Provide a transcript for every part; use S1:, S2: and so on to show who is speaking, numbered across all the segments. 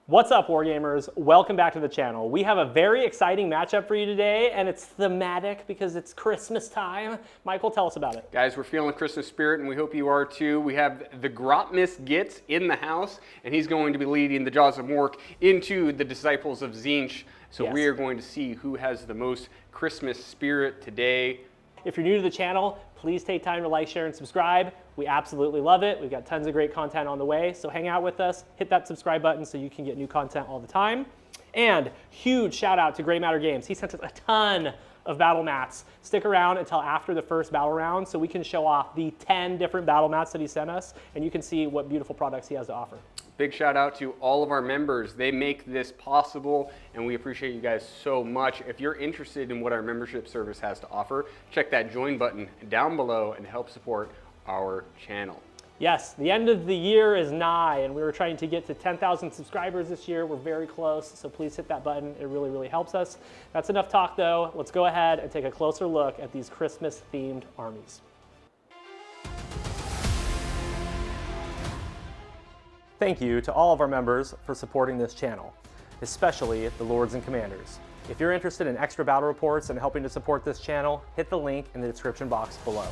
S1: What's up, Wargamers? Welcome back to the channel. We have a very exciting matchup for you today, and it's thematic because it's Christmas time. Michael, tell us about it.
S2: Guys, we're feeling the Christmas spirit, and we hope you are too. We have the Gitz in the house, and he's going to be leading the Jaws of Mork into the Disciples of Tzeentch. So
S1: Yes.
S2: we are going to see who has the most Christmas spirit today.
S1: If you're new to the channel, please take time to like, share, and subscribe. We absolutely love it. We've got tons of great content on the way, so hang out with us. Hit that subscribe button so you can get new content all the time. And huge shout out to Grey Matter Games. He sent us a ton of battle mats. Stick around until after the first battle round so we can show off the 10 different battle mats that he sent us, and you can see what beautiful products he has to offer.
S2: Big shout out to all of our members. They make this possible, and we appreciate you guys so much. If you're interested in what our membership service has to offer, check that join button down below and help support our channel.
S1: Yes, the end of the year is nigh, and we were trying to get to 10,000 subscribers this year. We're very close, so please hit that button. It really, really helps us. That's enough talk, though. Let's go ahead and take a closer look at these Christmas-themed armies. Thank you to all of our members for supporting this channel, especially the Lords and Commanders. If you're interested in extra battle reports and helping to support this channel, hit the link in the description box below.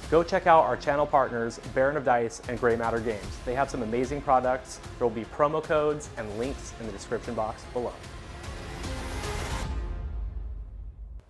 S1: Go check out our channel partners, Baron of Dice and Grey Matter Games. They have some amazing products. There will be promo codes and links in the description box below.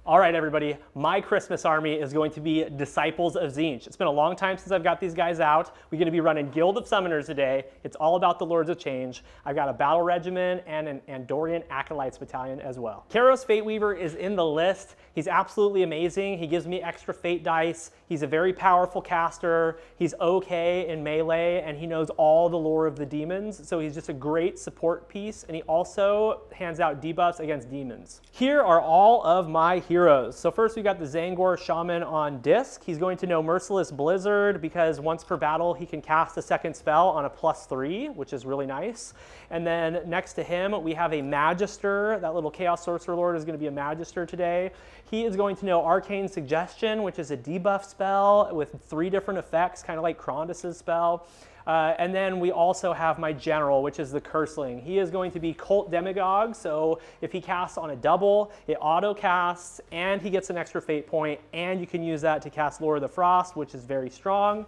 S1: All right, everybody, my Christmas army is going to be Disciples of Tzeentch. It's been a long time since I've got these guys out. We're going to be running Guild of Summoners today. It's all about the Lords of Change. I've got a Battle Regiment and an Andorian Acolytes Battalion as well. Kairos Fateweaver is in the list. He's absolutely amazing. He gives me extra fate dice. He's a very powerful caster. He's okay in melee, and he knows all the lore of the demons, so he's just a great support piece, and he also hands out debuffs against demons. Here are all of my heroes. So first we got the Zangor Shaman on disc. He's going to know Merciless Blizzard because once per battle he can cast a second spell on a +3, which is really nice. And then next to him we have a Magister. That little Chaos Sorcerer Lord is going to be a Magister today. He is going to know Arcane Suggestion, which is a debuff spell with 3 different effects, kind of like Krondus' spell. And then we also have my General, which is the Curseling. He is going to be Cult Demagogue, so if he casts on a double, it auto-casts, and he gets an extra fate point, and you can use that to cast Lord of the Frost, which is very strong.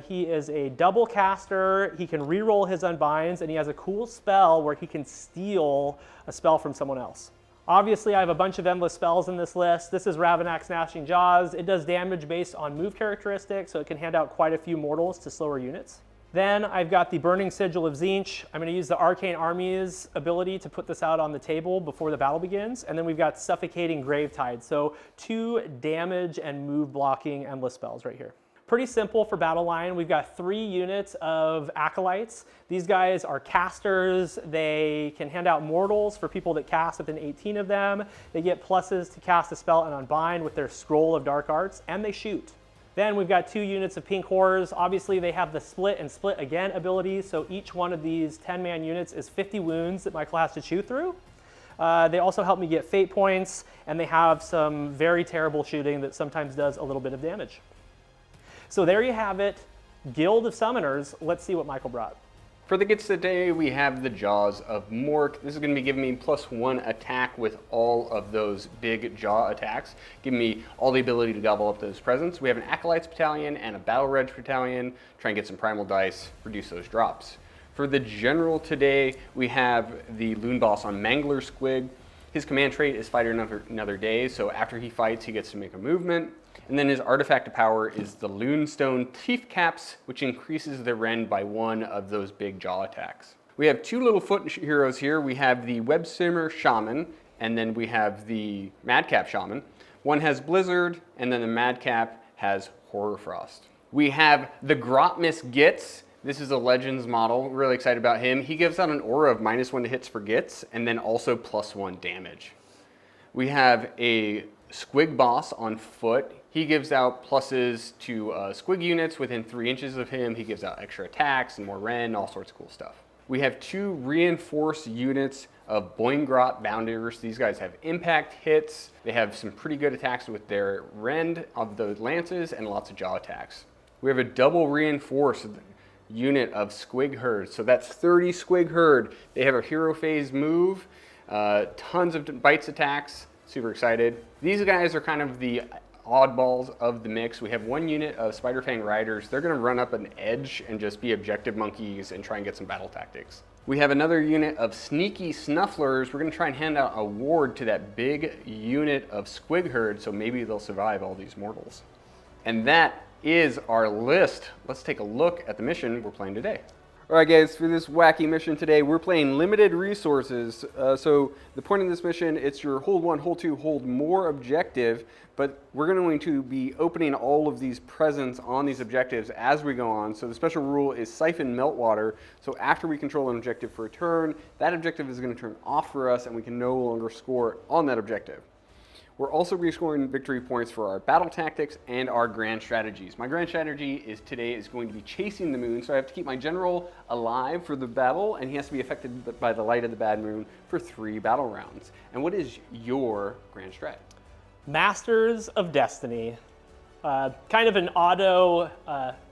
S1: He is a double caster. He can re-roll his Unbinds, and he has a cool spell where he can steal a spell from someone else. Obviously, I have a bunch of endless spells in this list. This is Ravenak's Gnashing Jaws. It does damage based on move characteristics, so it can hand out quite a few mortals to slower units. Then I've got the Burning Sigil of Tzeentch. I'm going to use the Arcane Armies ability to put this out on the table before the battle begins. And then we've got Suffocating Gravetide, so 2 damage and move blocking endless spells right here. Pretty simple for battle line. We've got 3 units of Acolytes. These guys are casters. They can hand out mortals for people that cast within 18 of them. They get pluses to cast a spell and unbind with their Scroll of Dark Arts, and they shoot. Then we've got 2 units of Pink Horrors. Obviously, they have the Split and Split Again abilities, so each one of these 10-man units is 50 wounds that Michael has to chew through. They also help me get fate points, and they have some very terrible shooting that sometimes does a little bit of damage. So there you have it, Guild of Summoners. Let's see what Michael brought.
S2: For the Gitz today, we have the Jaws of Mork. This is going to be giving me +1 attack with all of those big jaw attacks, giving me all the ability to gobble up those presents. We have an Acolytes Battalion and a Battle Reg Battalion. Try and get some primal dice, reduce those drops. For the General today, we have the Loon Boss on Mangler Squig. His command trait is Fight Another Day, so after he fights, he gets to make a movement. And then his artifact of power is the Loonstone Teeth Caps, which increases the rend by 1 of those big jaw attacks. We have 2 little foot heroes here. We have the Websimmer Shaman, and then we have the Madcap Shaman. One has Blizzard, and then the Madcap has Horror Frost. We have the Gitz. This is a Legends model. Really excited about him. He gives out an aura of -1 to hits for Gitz, and then also +1 damage. We have a Squig Boss on foot. He gives out pluses to Squig units within 3 inches of him. He gives out extra attacks and more rend, all sorts of cool stuff. We have 2 reinforced units of Boingrot Bounders. These guys have impact hits. They have some pretty good attacks with their rend of the lances and lots of jaw attacks. We have a double reinforced unit of squig herd. So that's 30 squig herd. They have a hero phase move, tons of bites attacks. Super excited. These guys are kind of the oddballs of the mix. We have one unit of Spider Fang Riders. They're going to run up an edge and just be objective monkeys and try and get some battle tactics. We have another unit of Sneaky Snufflers. We're going to try and hand out a ward to that big unit of Squig Herd, so maybe they'll survive all these mortals. And that is our list. Let's take a look at the mission we're playing today. All right, guys, for this wacky mission today, we're playing limited resources. So the point of this mission, it's your hold 1, hold 2, hold more objective, but we're going to be opening all of these presents on these objectives as we go on. So the special rule is siphon meltwater. So after we control an objective for a turn, that objective is going to turn off for us and we can no longer score on that objective. We're also rescoring victory points for our battle tactics and our grand strategies. My grand strategy today is going to be chasing the moon, so I have to keep my general alive for the battle, and he has to be affected by the light of the bad moon for 3 battle rounds. And what is your grand strat?
S1: Masters of Destiny. Kind of an auto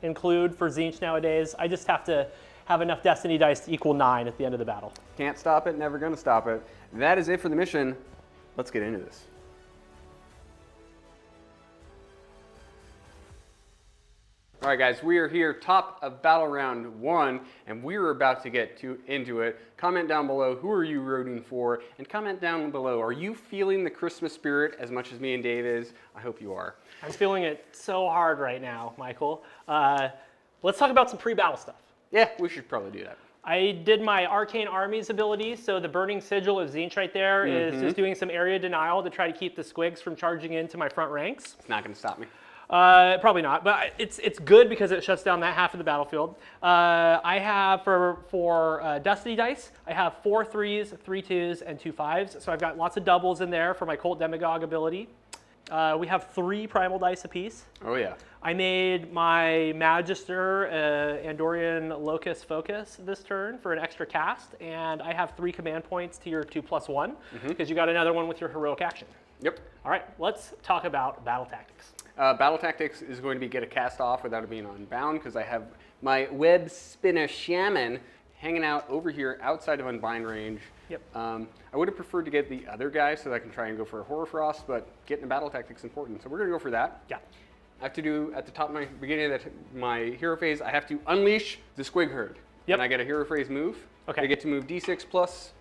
S1: include for Tzeentch nowadays. I just have to have enough Destiny dice to equal 9 at the end of the battle.
S2: Can't stop it, never gonna stop it. That is it for the mission. Let's get into this. All right, guys, we are here, top of battle round 1, and we're about to get into it. Comment down below, who are you rooting for? And comment down below, are you feeling the Christmas spirit as much as me and Dave is? I hope you are.
S1: I'm feeling it so hard right now, Michael. Let's talk about some pre-battle stuff.
S2: Yeah, we should probably do that.
S1: I did my Arcane Armies ability, so the Burning Sigil of Tzeentch right there is just doing some area denial to try to keep the squigs from charging into my front ranks.
S2: It's not gonna stop me.
S1: Probably not, but it's good because it shuts down that half of the battlefield. I have for Destiny dice, I have 4 3s, 3 2s, and 2 5s. So I've got lots of doubles in there for my Cult Demagogue ability. We have 3 primal dice apiece.
S2: Oh yeah.
S1: I made my Magister Andorian Locust Focus this turn for an extra cast, and I have 3 command points to your 2+1 because you got another one with your heroic action.
S2: Yep.
S1: All right, let's talk about battle tactics.
S2: Battle tactics is going to be get a cast off without it being unbound because I have my Web Spinner Shaman hanging out over here outside of unbind range.
S1: Yep.
S2: I would have preferred to get the other guy so that I can try and go for a Horror Frost, but getting a battle tactic is important, so we're going to go for that.
S1: Yeah.
S2: I have to do, at the top of my beginning of my hero phase, I have to unleash the Squig Herd.
S1: Yep.
S2: And I get a hero phase move.
S1: Okay.
S2: I get to move D6 plus,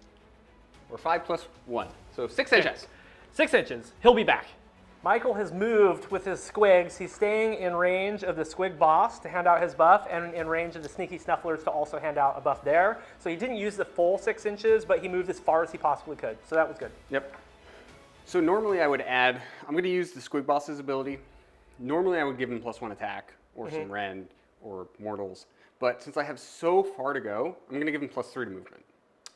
S2: or 5+1. So 6 inches.
S1: 6 inches. He'll be back. Michael has moved with his squigs. He's staying in range of the squig boss to hand out his buff, and in range of the Sneaky Snufflers to also hand out a buff there. So he didn't use the full 6 inches, but he moved as far as he possibly could. So that was good.
S2: Yep. So normally I would add, I'm going to use the squig boss's ability. Normally I would give him +1 attack, or some rend, or mortals. But since I have so far to go, I'm going to give him +3 to movement.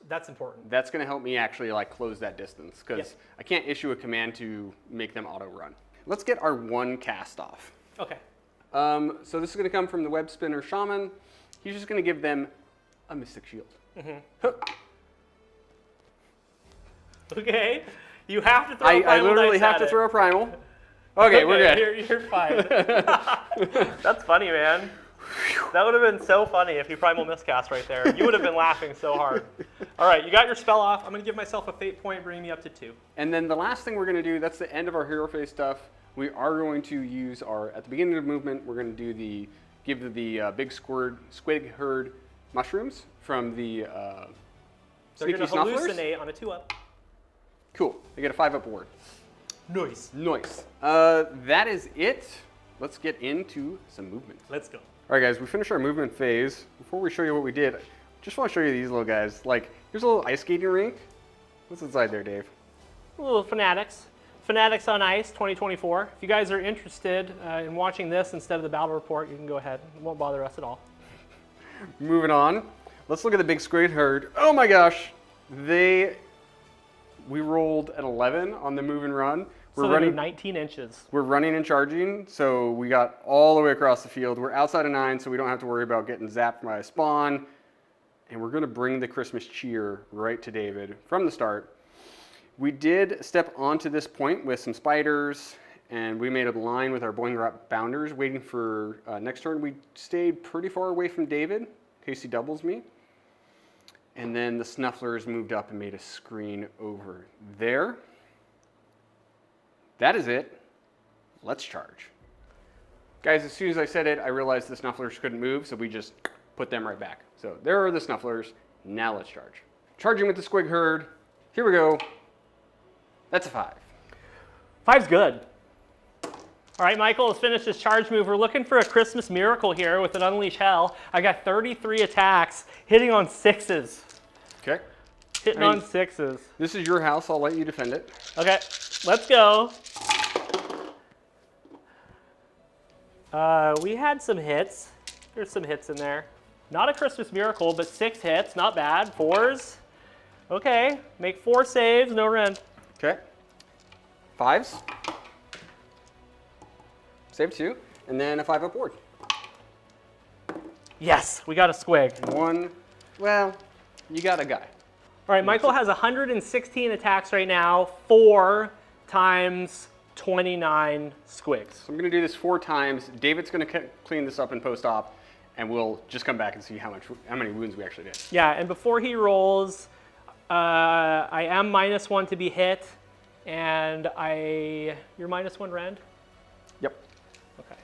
S1: That's important.
S2: That's going to help me actually like close that distance because I can't issue a command to make them auto run. Let's get our 1 cast off.
S1: Okay.
S2: So this is going to come from the Web Spinner Shaman. He's just going to give them a Mystic Shield.
S1: Okay. You have to throw a primal
S2: I literally
S1: dice
S2: have
S1: at
S2: to
S1: it.
S2: throw a primal. Okay, we're good.
S1: You're fine. That's funny, man. That would have been so funny if you primal miscast right there. You would have been laughing so hard. All right, you got your spell off. I'm going to give myself a fate point, bringing me up to 2.
S2: And then the last thing we're going to do, that's the end of our hero phase stuff. We are going to use our, at the beginning of the movement, we're going to do give the big squig herd mushrooms from the
S1: They're going to
S2: Snufflers.
S1: hallucinate on a 2-up.
S2: Cool. They get a 5-up ward.
S1: Nice.
S2: Nice. That is it. Let's get into some movement.
S1: Let's go.
S2: All right, guys, we finished our movement phase. Before we show you what we did, just want to show you these little guys. Like, here's a little ice skating rink. What's inside there, Dave?
S1: Little Fanatics. Fanatics on Ice 2024. If you guys are interested in watching this instead of the battle report, you can go ahead. It won't bother us at all.
S2: Moving on. Let's look at the big squid herd. Oh my gosh. We rolled an 11 on the move and run.
S1: So they're 19 inches.
S2: We're running and charging, so we got all the way across the field. We're outside of 9, so we don't have to worry about getting zapped by a spawn. And we're going to bring the Christmas cheer right to David from the start. We did step onto this point with some spiders and we made a line with our Boingrot Bounders waiting for next turn. We stayed pretty far away from David in case he doubles me. And then the Snufflers moved up and made a screen over there. That is it. Let's charge. Guys, as soon as I said it, I realized the Snufflers couldn't move, so we just put them right back. So there are the Snufflers. Now let's charge. Charging with the Squig Herd. Here we go. That's a 5.
S1: 5's good. All right, Michael, let's finish this charge move. We're looking for a Christmas miracle here with an Unleash Hell. I got 33 attacks, hitting on 6s.
S2: Okay.
S1: Hitting on 6s.
S2: This is your house. I'll let you defend it.
S1: Okay, let's go. We had some hits. There's some hits in there. Not a Christmas miracle, but 6 hits. Not bad. 4s. Okay, make 4 saves, no rend.
S2: Okay. 5s. Save 2. And then a 5 up ward.
S1: Yes, we got a squig.
S2: 1. Well, you got a guy.
S1: All right, Michael has 116 attacks right now. 4 times 29 squigs.
S2: So I'm going to do this 4 times. David's going to clean this up in post-op, and we'll just come back and see how many wounds we actually did.
S1: Yeah, and before he rolls, I am -1 to be hit, and you're -1 rend?
S2: Yep.
S1: Okay.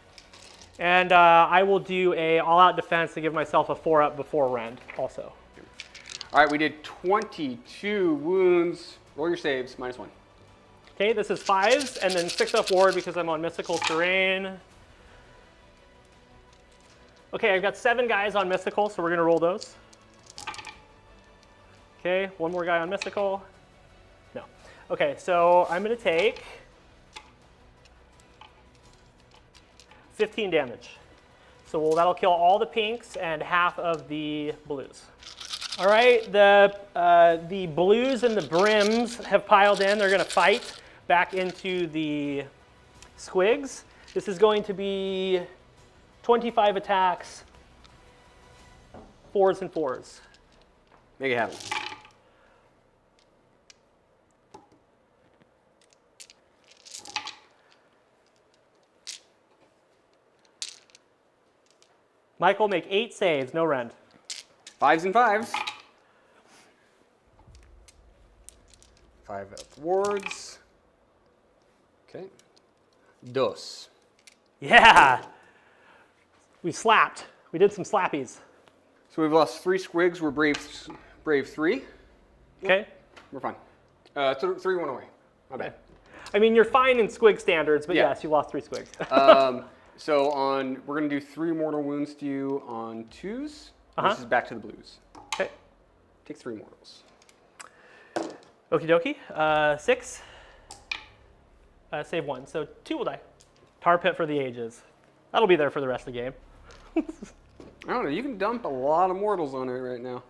S1: And I will do a all-out defense to give myself a 4-up before rend also.
S2: All right, we did 22 wounds. Roll your saves, -1.
S1: Okay, this is 5s, and then 6 up ward because I'm on mystical terrain. Okay, I've got 7 guys on mystical, so we're gonna roll those. Okay, 1 more guy on mystical. No. Okay, so I'm gonna take 15 damage. So that'll kill all the pinks and half of the blues. All right, the blues and the brims have piled in. They're gonna fight back into the squigs. This is going to be 25 attacks, 4s and 4s.
S2: Make it happen.
S1: Michael, make 8 saves, no rend.
S2: 5s and 5s. 5 up wards. Okay. Dos.
S1: Yeah, we slapped. We did some slappies.
S2: So we've lost 3 squigs. We're brave 3.
S1: Okay.
S2: We're fine. 3 went away. My bad.
S1: I mean, you're fine in squig standards, but
S2: Yeah.
S1: yes, you lost 3 squigs.
S2: So we're gonna do 3 mortal wounds to you on 2s. This is back to the blues.
S1: Okay.
S2: Take 3 mortals.
S1: Okie dokie. 6. Save 1. So 2 will die. Tar pit for the ages. That'll be there for the rest of the game.
S2: I don't know. You can dump a lot of mortals on it right now.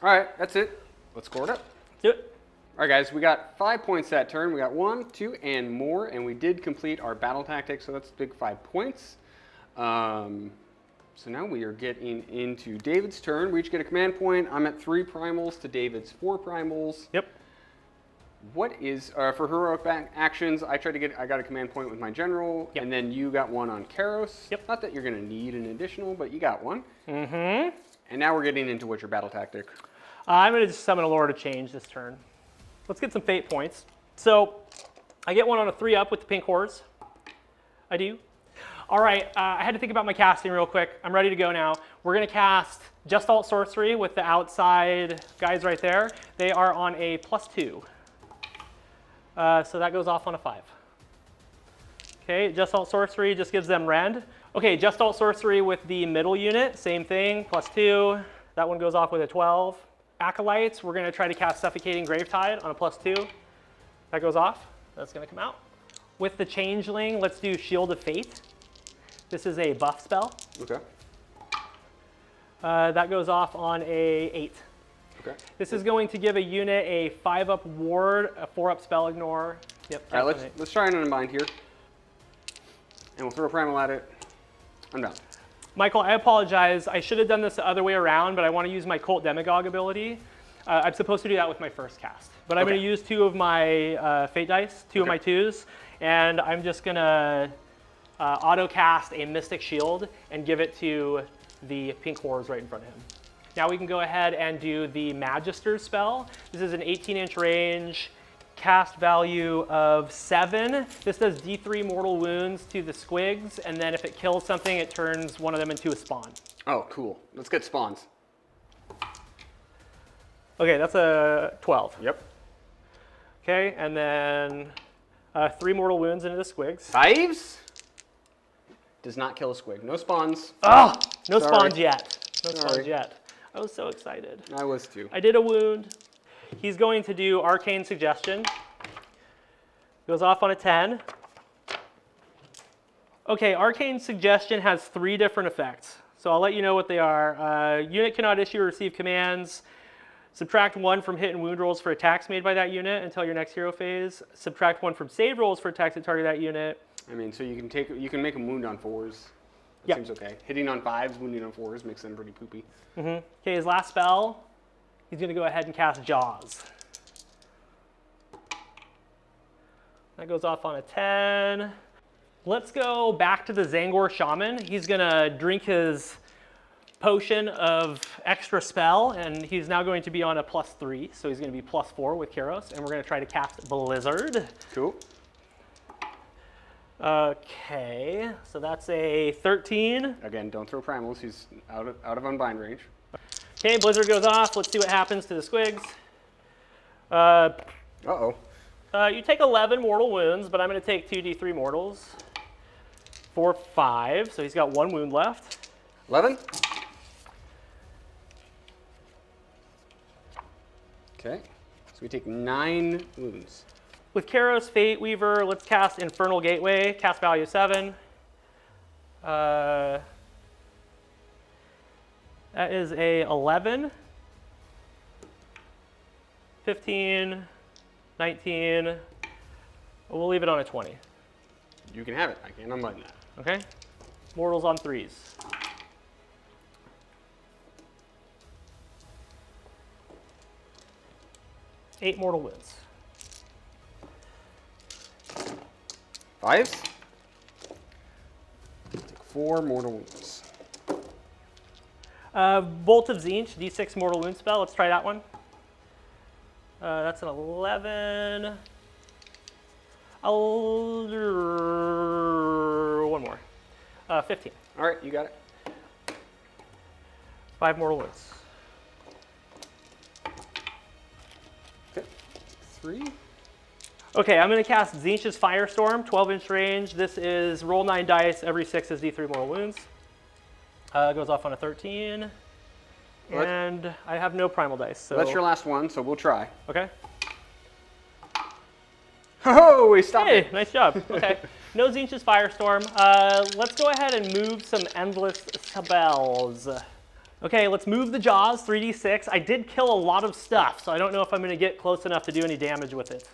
S2: All right, that's it. Let's score it up.
S1: Do it.
S2: All right, guys, we got 5 points that turn. We got 1, 2, and more, and we did complete our battle tactics, so that's a big 5 points. So now we are getting into David's turn. We each get a command point. I'm at 3 primals to David's 4 primals.
S1: Yep.
S2: What is, for heroic actions, I got a command point with my general,
S1: Yep.
S2: and then you got 1 on Karos.
S1: Yep.
S2: Not that you're gonna need an additional, but you got 1.
S1: Mm-hmm.
S2: And now we're getting into what's your battle tactic.
S1: I'm going to just summon a Lord of Change this turn. Let's get some fate points. So I get 1 on a 3-up with the pink horrors. I do. All right, I had to think about my casting real quick. I'm ready to go now. We're going to cast Just Alt Sorcery with the outside guys right there. They are on a +2. So that goes off on a 5. Okay, Just Alt Sorcery just gives them rend. Okay, Just Alt Sorcery with the middle unit, same thing, +2. That one goes off with a 12. Acolytes, we're going to try to cast Suffocating Gravetide on a +2. That goes off. That's going to come out. With the Changeling, let's do Shield of Fate. This is a buff spell.
S2: Okay.
S1: That goes off on a 8.
S2: Okay.
S1: This is going to give a unit a 5-up ward, a 4-up spell ignore. Yep.
S2: All right, let's try and unbind here. And we'll throw a primal at it. I'm done.
S1: Michael, I apologize. I should have done this the other way around, but I want to use my Cult Demagogue ability. I'm supposed to do that with my first cast. But I'm
S2: Okay.
S1: going to use 2 of my fate dice, 2 of my 2s, and I'm just going to auto cast a Mystic Shield and give it to the pink horrors right in front of him. Now we can go ahead and do the Magister's spell. This is an 18-inch range, cast value of 7. This does D3 mortal wounds to the squigs, and then if it kills something, it turns one of them into a spawn.
S2: Oh, cool. Let's get spawns.
S1: Okay, that's a 12.
S2: Yep.
S1: Okay, and then 3 mortal wounds into the squigs.
S2: 5s? Does not kill a squig. No spawns.
S1: Oh, no
S2: Sorry.
S1: spawns yet. No
S2: Sorry.
S1: spawns yet. I was so excited.
S2: I was too.
S1: I did a wound. He's going to do Arcane Suggestion. Goes off on a 10. Okay, Arcane Suggestion has 3 different effects. So I'll let you know what they are. Unit cannot issue or receive commands. Subtract 1 from hit and wound rolls for attacks made by that unit until your next hero phase. Subtract 1 from save rolls for attacks that target that unit.
S2: I mean, so you can make them wound on 4s. That
S1: Yep.
S2: seems okay. Hitting on 5s, wounding on 4s makes them pretty poopy.
S1: Okay, his last spell, he's going to go ahead and cast Jaws. That goes off on a 10. Let's go back to the Zangor Shaman. He's going to drink his potion of extra spell, and he's now going to be on a +3, so he's going to be +4 with Kairos, and we're going to try to cast Blizzard.
S2: Cool.
S1: Okay, so that's a 13.
S2: Again, don't throw primals. He's out of unbind range.
S1: Okay, Blizzard goes off. Let's see what happens to the squigs.
S2: Uh-oh.
S1: You take 11 mortal wounds, but I'm going to take 2d3 mortals for 5, so he's got 1 wound left.
S2: 11? Okay. So we take 9 wounds.
S1: With Kairos Fate Weaver, let's cast Infernal Gateway, cast value 7. That is a 11, 15, 19. We'll leave it on a 20.
S2: You can have it. I can't unbind that.
S1: Okay? Mortals on 3s. Eight mortal wounds.
S2: 5s? Take 4 mortal wounds.
S1: Bolt of Tzeentch, D6 mortal wound spell. Let's try that one. That's an 11. One more. 15.
S2: All right, you got it.
S1: 5 mortal wounds.
S2: Okay. 3.
S1: Okay, I'm going to cast Tzeentch's Firestorm, 12-inch range. This is roll 9 dice. Every 6 is D3 mortal wounds. Goes off on a 13.
S2: What?
S1: And I have no primal dice. So
S2: That's your last one, so we'll try.
S1: Okay.
S2: Oh, we stopped
S1: Hey,
S2: it.
S1: nice job. Okay. No Tzeentch's Firestorm. Let's go ahead and move some endless spells. Okay, let's move the Jaws, 3d6. I did kill a lot of stuff, so I don't know if I'm going to get close enough to do any damage with it.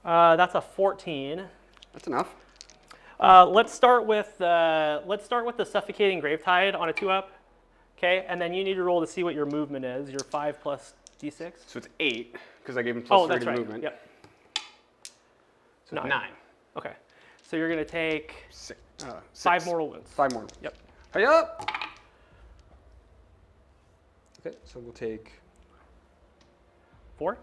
S1: That's a 14.
S2: That's enough.
S1: Let's start with the Suffocating Gravetide on a 2-up. Okay, and then you need to roll to see what your movement is. Your 5 plus d6.
S2: So it's 8, because I gave him
S1: Oh,
S2: +3
S1: that's
S2: to
S1: right.
S2: movement.
S1: Yep.
S2: So it's 9.
S1: Okay, so you're going to take
S2: 6.
S1: 5 mortal wounds.
S2: 5 more.
S1: Yep.
S2: Hurry up! Okay, so we'll take
S1: 4.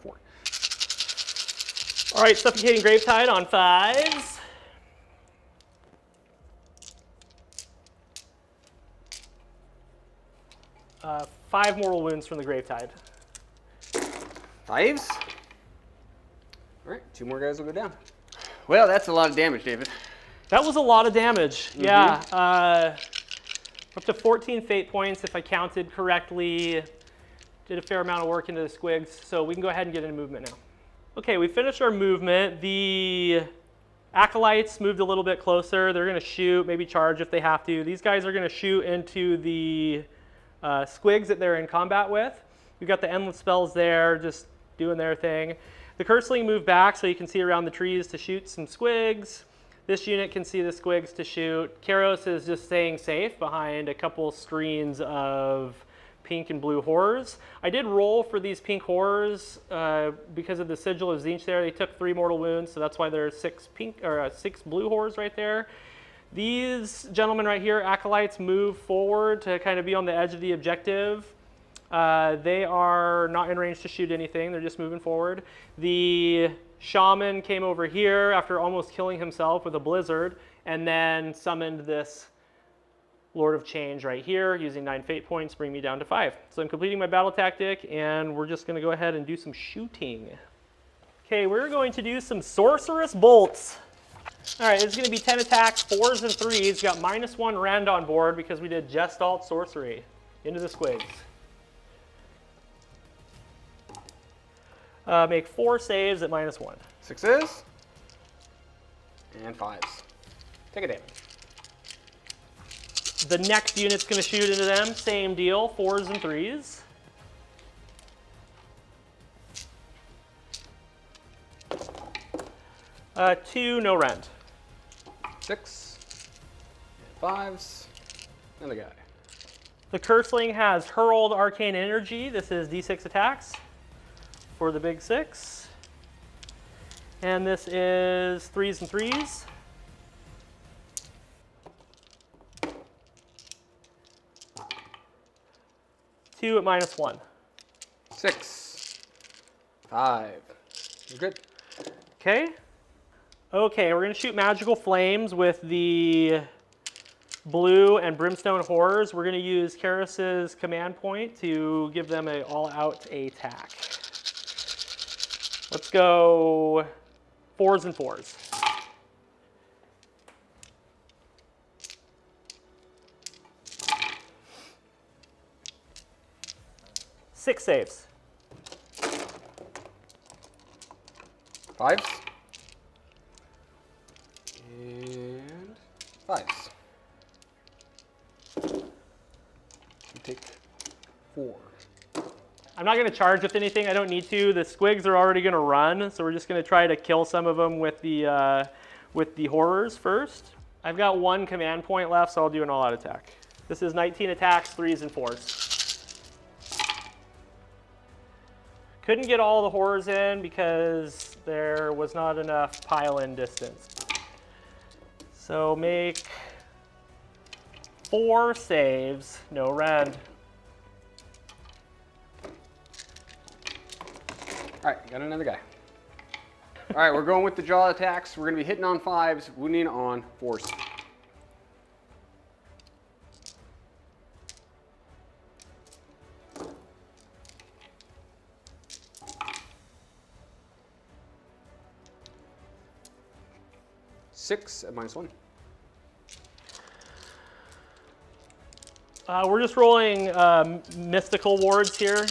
S1: All right, Suffocating Gravetide on 5s. Five mortal wounds from the Gravetide.
S2: 5s. All right, 2 more guys will go down. Well, that's a lot of damage, David.
S1: That was a lot of damage. Yeah. Up to 14 fate points if I counted correctly. Did a fair amount of work into the squigs, so we can go ahead and get into movement now. Okay, we finished our movement. The acolytes moved a little bit closer. They're going to shoot, maybe charge if they have to. These guys are going to shoot into the squigs that they're in combat with. We've got the endless spells there, just doing their thing. The Curseling moved back so you can see around the trees to shoot some squigs. This unit can see the squigs to shoot. Kairos is just staying safe behind a couple screens of pink and blue horrors. I did roll for these pink horrors because of the sigil of Tzeentch there. They took 3 mortal wounds, so that's why there's 6 blue horrors right there. These gentlemen right here, acolytes, move forward to kind of be on the edge of the objective. They are not in range to shoot anything. They're just moving forward. The shaman came over here after almost killing himself with a blizzard, and then summoned this Lord of Change right here, using 9 fate points, bring me down to 5. So I'm completing my battle tactic, and we're just going to go ahead and do some shooting. Okay, we're going to do some sorceress bolts. All right, it's going to be 10 attacks, 4s and 3s. Got -1 rend on board because we did just alt sorcery. Into the squigs. Make 4 saves at -1.
S2: 6s and 5s. Take a damage.
S1: The next unit's going to shoot into them. Same deal, 4s and 3s. Two, no rend.
S2: 6 and 5s. Another guy.
S1: The Curseling has hurled arcane energy. This is d6 attacks for the big 6. And this is 3s and 3s. Two at -1.
S2: 6, 5. You're good.
S1: Okay. Okay, we're going to shoot magical flames with the blue and brimstone horrors. We're going to use Karis's command point to give them an all-out attack. Let's go 4s and 4s. 6 saves.
S2: 5s and 5s. You take 4.
S1: I'm not going to charge with anything. I don't need to. The squigs are already going to run, so we're just going to try to kill some of them with the horrors first. I've got 1 command point left, so I'll do an all-out attack. This is 19 attacks, 3s and 4s. Couldn't get all the horrors in because there was not enough pile-in distance. So make 4 saves, no rend.
S2: All right, got another guy. All right, we're going with the jaw attacks. We're going to be hitting on 5s, wounding on 4s. Six at -1.
S1: We're just rolling mystical wards here.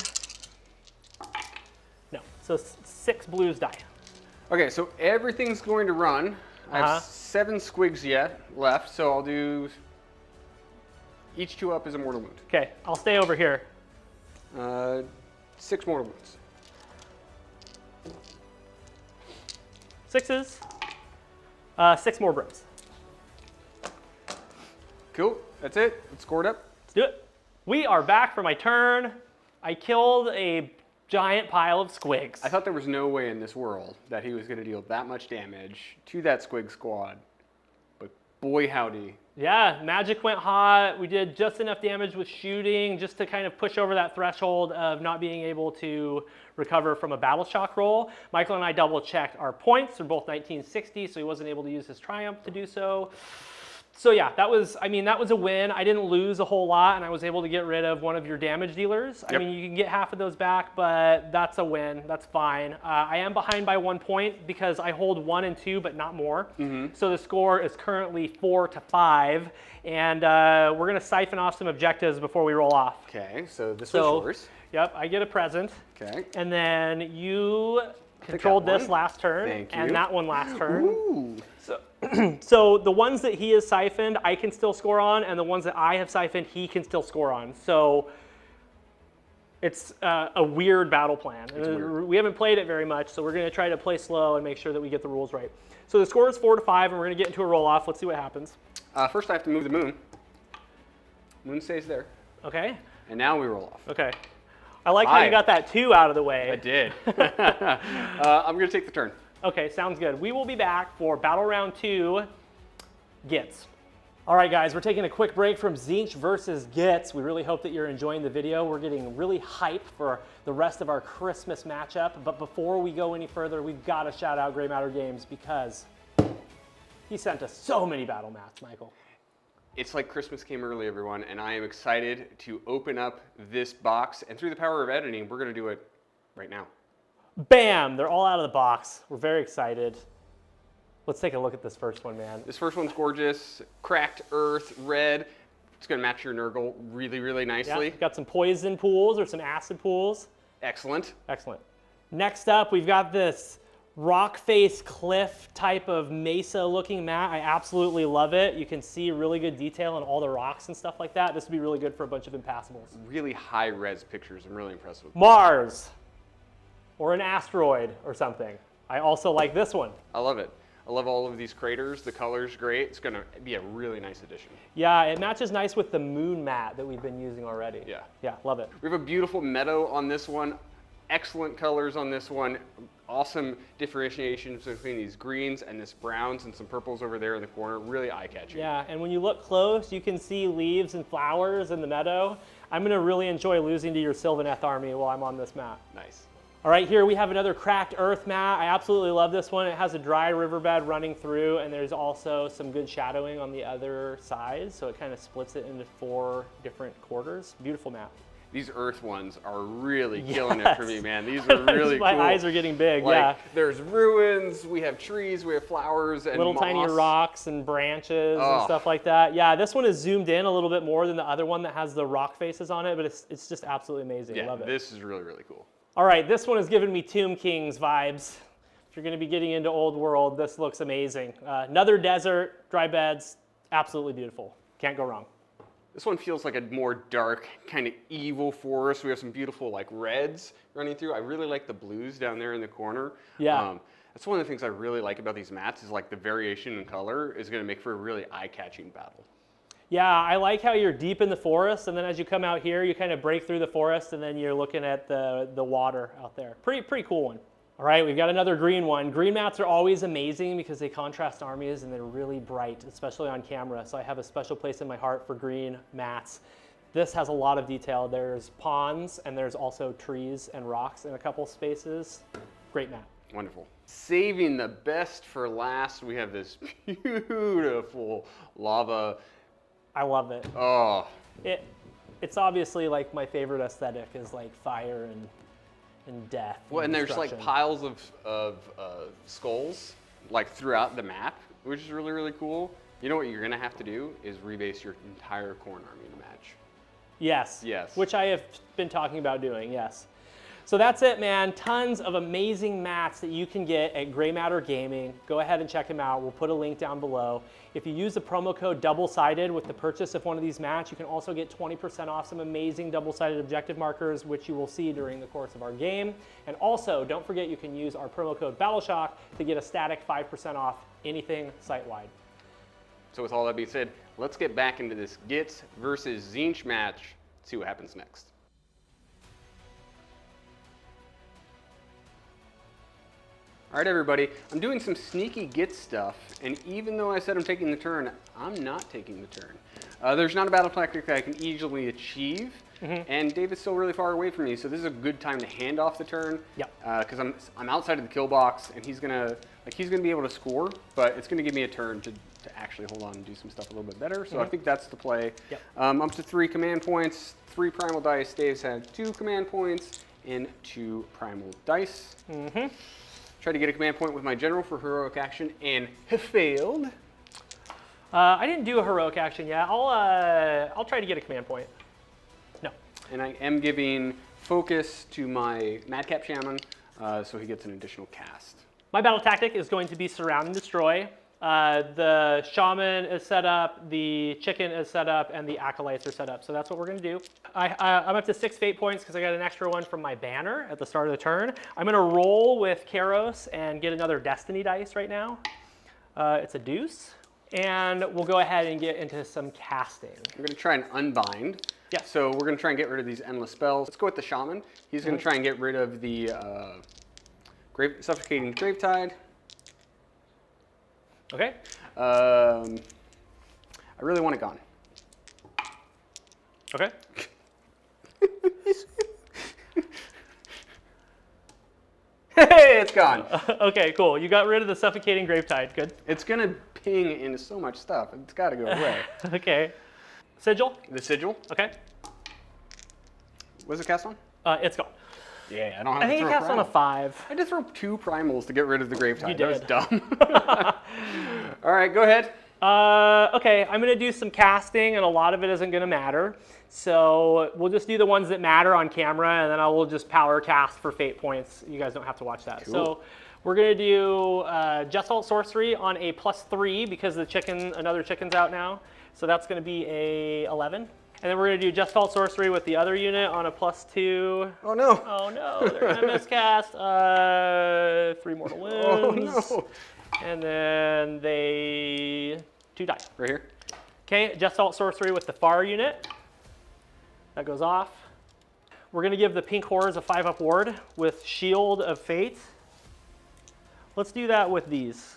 S1: No, so 6 blues die.
S2: Okay, so everything's going to run. I have 7 squigs left, so I'll do each 2 up as a mortal wound.
S1: Okay, I'll stay over here.
S2: 6 mortal wounds.
S1: 6s. 6 more brims.
S2: Cool, that's it. Let's score it up.
S1: Let's do it. We are back for my turn. I killed a giant pile of squigs.
S2: I thought there was no way in this world that he was going to deal that much damage to that squig squad, but boy howdy.
S1: Yeah, magic went hot. We did just enough damage with shooting just to kind of push over that threshold of not being able to recover from a battle shock roll. Michael and I double checked our points. They're both 1960, so he wasn't able to use his triumph to do so. So yeah, that was a win. I didn't lose a whole lot, and I was able to get rid of one of your damage dealers.
S2: Yep.
S1: I mean, you can get half of those back, but that's a win. That's fine. I am behind by 1 point because I hold 1 and 2, but not more. So the score is currently 4-5, and we're gonna siphon off some objectives before we roll off.
S2: Okay, so this was yours.
S1: Yep, I get a present.
S2: Okay.
S1: And then you controlled this last turn,
S2: Thank you.
S1: and that one last turn.
S2: Ooh.
S1: So the ones that he has siphoned, I can still score on, and the ones that I have siphoned, he can still score on. So it's a weird battle plan.
S2: Weird.
S1: We haven't played it very much, so we're going to try to play slow and make sure that we get the rules right. So the score is 4-5, and we're going to get into a roll-off. Let's see what happens.
S2: First, I have to move the moon. Moon stays there.
S1: Okay.
S2: And now we roll off.
S1: Okay. I like how you got that 2 out of the way.
S2: I did. I'm going to take the turn.
S1: Okay, sounds good. We will be back for Battle Round 2, Gitz. All right, guys, we're taking a quick break from Tzeentch versus Gitz. We really hope that you're enjoying the video. We're getting really hyped for the rest of our Christmas matchup. But before we go any further, we've got to shout out Grey Matter Games because he sent us so many battle mats, Michael.
S2: It's like Christmas came early, everyone, and I am excited to open up this box. And through the power of editing, we're going to do it right now.
S1: Bam! They're all out of the box. We're very excited. Let's take a look at this first one, man.
S2: This first one's gorgeous. Cracked earth, red. It's going to match your Nurgle really, really nicely.
S1: Yeah, got some poison pools or some acid pools.
S2: Excellent.
S1: Excellent. Next up, we've got this rock face cliff type of mesa looking mat. I absolutely love it. You can see really good detail on all the rocks and stuff like that. This would be really good for a bunch of impassable.
S2: Really high res pictures. I'm really impressed with
S1: Mars or an asteroid or something. I also like this one.
S2: I love it. I love all of these craters. The color's great. It's going to be a really nice addition.
S1: Yeah, it matches nice with the moon mat that we've been using already.
S2: Yeah.
S1: Yeah, love it.
S2: We have a beautiful meadow on this one. Excellent colors on this one. Awesome differentiations between these greens and this browns and some purples over there in the corner. Really eye-catching.
S1: Yeah, and when you look close, you can see leaves and flowers in the meadow. I'm going to really enjoy losing to your Sylvaneth army while I'm on this map.
S2: Nice.
S1: All right, here we have another cracked earth mat. I absolutely love this one. It has a dry riverbed running through, and there's also some good shadowing on the other side, so it kind of splits it into 4 different quarters. Beautiful map.
S2: These earth ones are really killing it for me, man. These are really
S1: My
S2: cool.
S1: eyes are getting big,
S2: like,
S1: yeah.
S2: There's ruins, we have trees, we have flowers, and
S1: little
S2: moss.
S1: tiny rocks and branches and stuff like that. Yeah, this one is zoomed in a little bit more than the other one that has the rock faces on it, but it's just absolutely amazing.
S2: Yeah,
S1: I love it.
S2: this is really, really cool.
S1: All right, this one is giving me Tomb Kings vibes. If you're going to be getting into Old World, this looks amazing. Another desert, dry beds, absolutely beautiful. Can't go wrong.
S2: This one feels like a more dark, kind of evil forest. We have some beautiful like reds running through. I really like the blues down there in the corner.
S1: Yeah.
S2: That's one of the things I really like about these mats is like the variation in color is going to make for a really eye-catching battle.
S1: Yeah, I like how you're deep in the forest, and then as you come out here, you kind of break through the forest, and then you're looking at the water out there. Pretty cool one. All right, we've got another green one. Green mats are always amazing because they contrast armies and they're really bright, especially on camera. So I have a special place in my heart for green mats. This has a lot of detail. There's ponds and there's also trees and rocks in a couple spaces. Great mat.
S2: Wonderful. Saving the best for last, we have this beautiful lava.
S1: I love it.
S2: Oh.
S1: It's obviously like my favorite aesthetic is like fire and death.
S2: Well, and there's like piles of skulls like throughout the map, which is really, really cool. You know what you're gonna have to do is rebase your entire Khorne army to match.
S1: Yes.
S2: Yes.
S1: Which I have been talking about doing, yes. So that's it, man. Tons of amazing mats that you can get at Grey Matter Gaming. Go ahead and check them out. We'll put a link down below. If you use the promo code double-sided with the purchase of one of these mats, you can also get 20% off some amazing double-sided objective markers, which you will see during the course of our game. And also, don't forget you can use our promo code BattleShock to get a static 5% off anything site-wide.
S2: So with all that being said, let's get back into this Gitz versus Tzeentch match, see what happens next. All right, everybody, I'm doing some sneaky Gitz stuff, and even though I said I'm taking the turn, I'm not taking the turn. There's not a battle tactic that I can easily achieve, and David's still really far away from me, so this is a good time to hand off the turn.
S1: Yep.
S2: Because I'm outside of the kill box, and he's gonna be able to score, but it's gonna give me a turn to actually hold on and do some stuff a little bit better. So I think that's the play.
S1: Yep.
S2: Up to 3 command points, 3 primal dice. Dave's had 2 command points and 2 primal dice. Tried to get a command point with my general for heroic action and failed.
S1: I didn't do a heroic action yet. I'll try to get a command point. No.
S2: And I am giving focus to my Madcap Shaman, so he gets an additional cast.
S1: My battle tactic is going to be surround and destroy. The shaman is set up, the chicken is set up, and the acolytes are set up. So that's what we're going to do. I'm up to 6 fate points because I got an extra one from my banner at the start of the turn. I'm going to roll with Kairos and get another destiny dice right now. It's a deuce. And we'll go ahead and get into some casting.
S2: I'm going to try and unbind.
S1: Yeah.
S2: So we're going to try and get rid of these endless spells. Let's go with the Shaman. He's going to try and get rid of the Suffocating Gravetide.
S1: Okay.
S2: I really want it gone.
S1: Okay.
S2: Hey, it's gone.
S1: Okay, cool. You got rid of the Suffocating Gravetide. Good.
S2: It's going to ping into so much stuff. It's got to go away.
S1: Okay. Sigil.
S2: The Sigil.
S1: Okay.
S2: What's it cast on?
S1: It's gone.
S2: Yeah, I don't have
S1: I
S2: to
S1: think it
S2: throw
S1: casts on a
S2: primal.
S1: 5.
S2: I just throw 2 primals to get rid of the Gravetide.
S1: You
S2: That was
S1: did.
S2: dumb. All right, go ahead.
S1: Okay, I'm going to do some casting, and a lot of it isn't going to matter. So we'll just do the ones that matter on camera, and then I will just power cast for fate points. You guys don't have to watch that.
S2: Cool.
S1: So we're going to do Gestalt Sorcery on a +3 because another chicken's out now. So that's going to be a 11. And then we're going to do Gestalt Sorcery with the other unit on a +2.
S2: Oh, no.
S1: Oh no, they're going to miscast. 3 mortal wounds.
S2: Oh, no.
S1: And then they 2 die.
S2: Right here.
S1: Okay, Gestalt Sorcery with the far unit. That goes off. We're going to give the pink horrors a 5-up ward with Shield of Fate. Let's do that with these.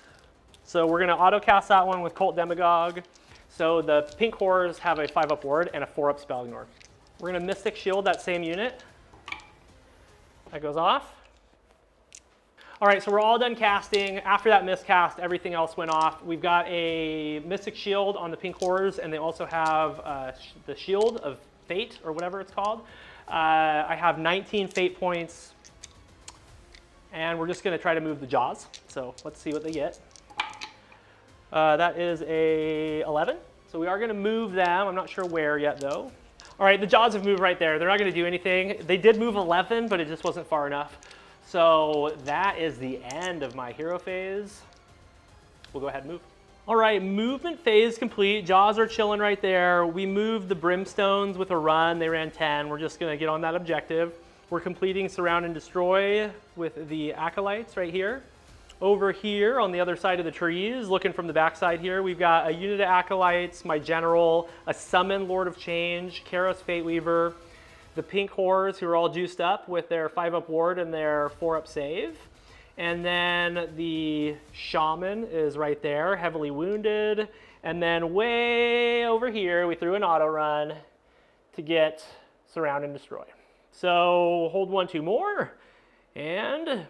S1: So we're going to auto cast that one with Cult Demagogue. So the pink horrors have a 5-up ward and a 4-up spell ignore. We're going to Mystic Shield that same unit. That goes off. All right, so we're all done casting. After that miscast, everything else went off. We've got a Mystic Shield on the pink horrors, and they also have the Shield of Fate, or whatever it's called. I have 19 fate points, and we're just going to try to move the jaws. So let's see what they get. That is a 11. So we are going to move them. I'm not sure where yet, though. All right, the jaws have moved right there. They're not going to do anything. They did move 11, but it just wasn't far enough. So that is the end of my hero phase. We'll go ahead and move. All right, movement phase complete. Jaws are chilling right there. We moved the Brimstones with a run. They ran 10. We're just going to get on that objective. We're completing Surround and Destroy with the Acolytes right here. Over here on the other side of the trees, looking from the backside here, we've got a unit of Acolytes, my General, a Summon Lord of Change, Karos Fateweaver, the Pink Horrors, who are all juiced up with their 5-up ward and their 4-up save. And then the Shaman is right there, heavily wounded. And then way over here, we threw an auto run to get Surround and Destroy. So hold 1, 2 more, and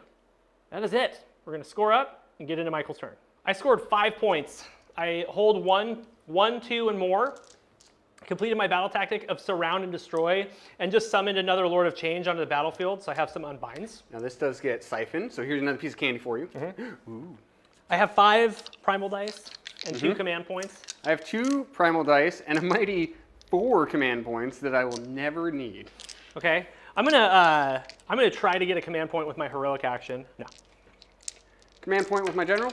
S1: that is it. We're going to score up and get into Michael's turn. I scored 5 points. I hold 1, 2, and more. Completed my battle tactic of Surround and Destroy, and just summoned another Lord of Change onto the battlefield, so I have some unbinds.
S2: Now this does get siphoned, so here's another piece of candy for you. Ooh.
S1: I have 5 primal dice and 2 command points.
S2: I have 2 primal dice and a mighty 4 command points that I will never need.
S1: Okay, I'm gonna try to get a command point with my heroic action. No.
S2: Command point with my general.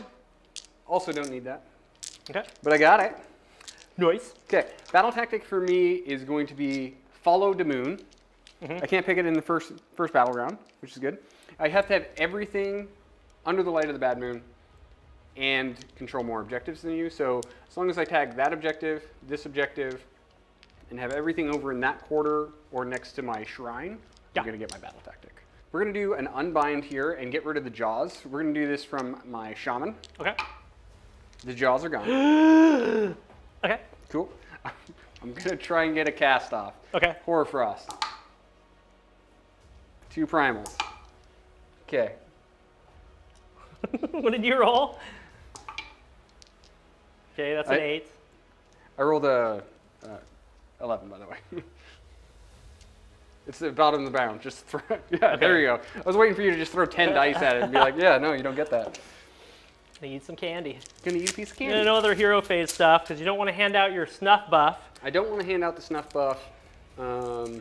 S2: Also don't need that.
S1: Okay.
S2: But I got it.
S1: Nice.
S2: Okay. Battle tactic for me is going to be follow the moon. I can't pick it in the first battleground, which is good. I have to have everything under the light of the bad moon and control more objectives than you. So as long as I tag that objective, this objective, and have everything over in that quarter or next to my shrine, I'm going to get my battle tactic. We're going to do an unbind here and get rid of the jaws. We're going to do this from my shaman.
S1: Okay.
S2: The jaws are gone.
S1: Okay.
S2: Cool. I'm going to try and get a cast off.
S1: Okay.
S2: Horror Frost. 2 primals. Okay.
S1: What did you roll? Okay, that's an 8.
S2: I rolled a 11, by the way. It's the bottom of the bound. Just throw, yeah, there you go. I was waiting for you to just throw 10 dice at it and be like, yeah, no, you don't get that.
S1: I need some candy.
S2: Gonna eat a piece of candy.
S1: And no other hero phase stuff, because you don't want to hand out your snuff buff.
S2: I don't want to hand out the snuff buff. I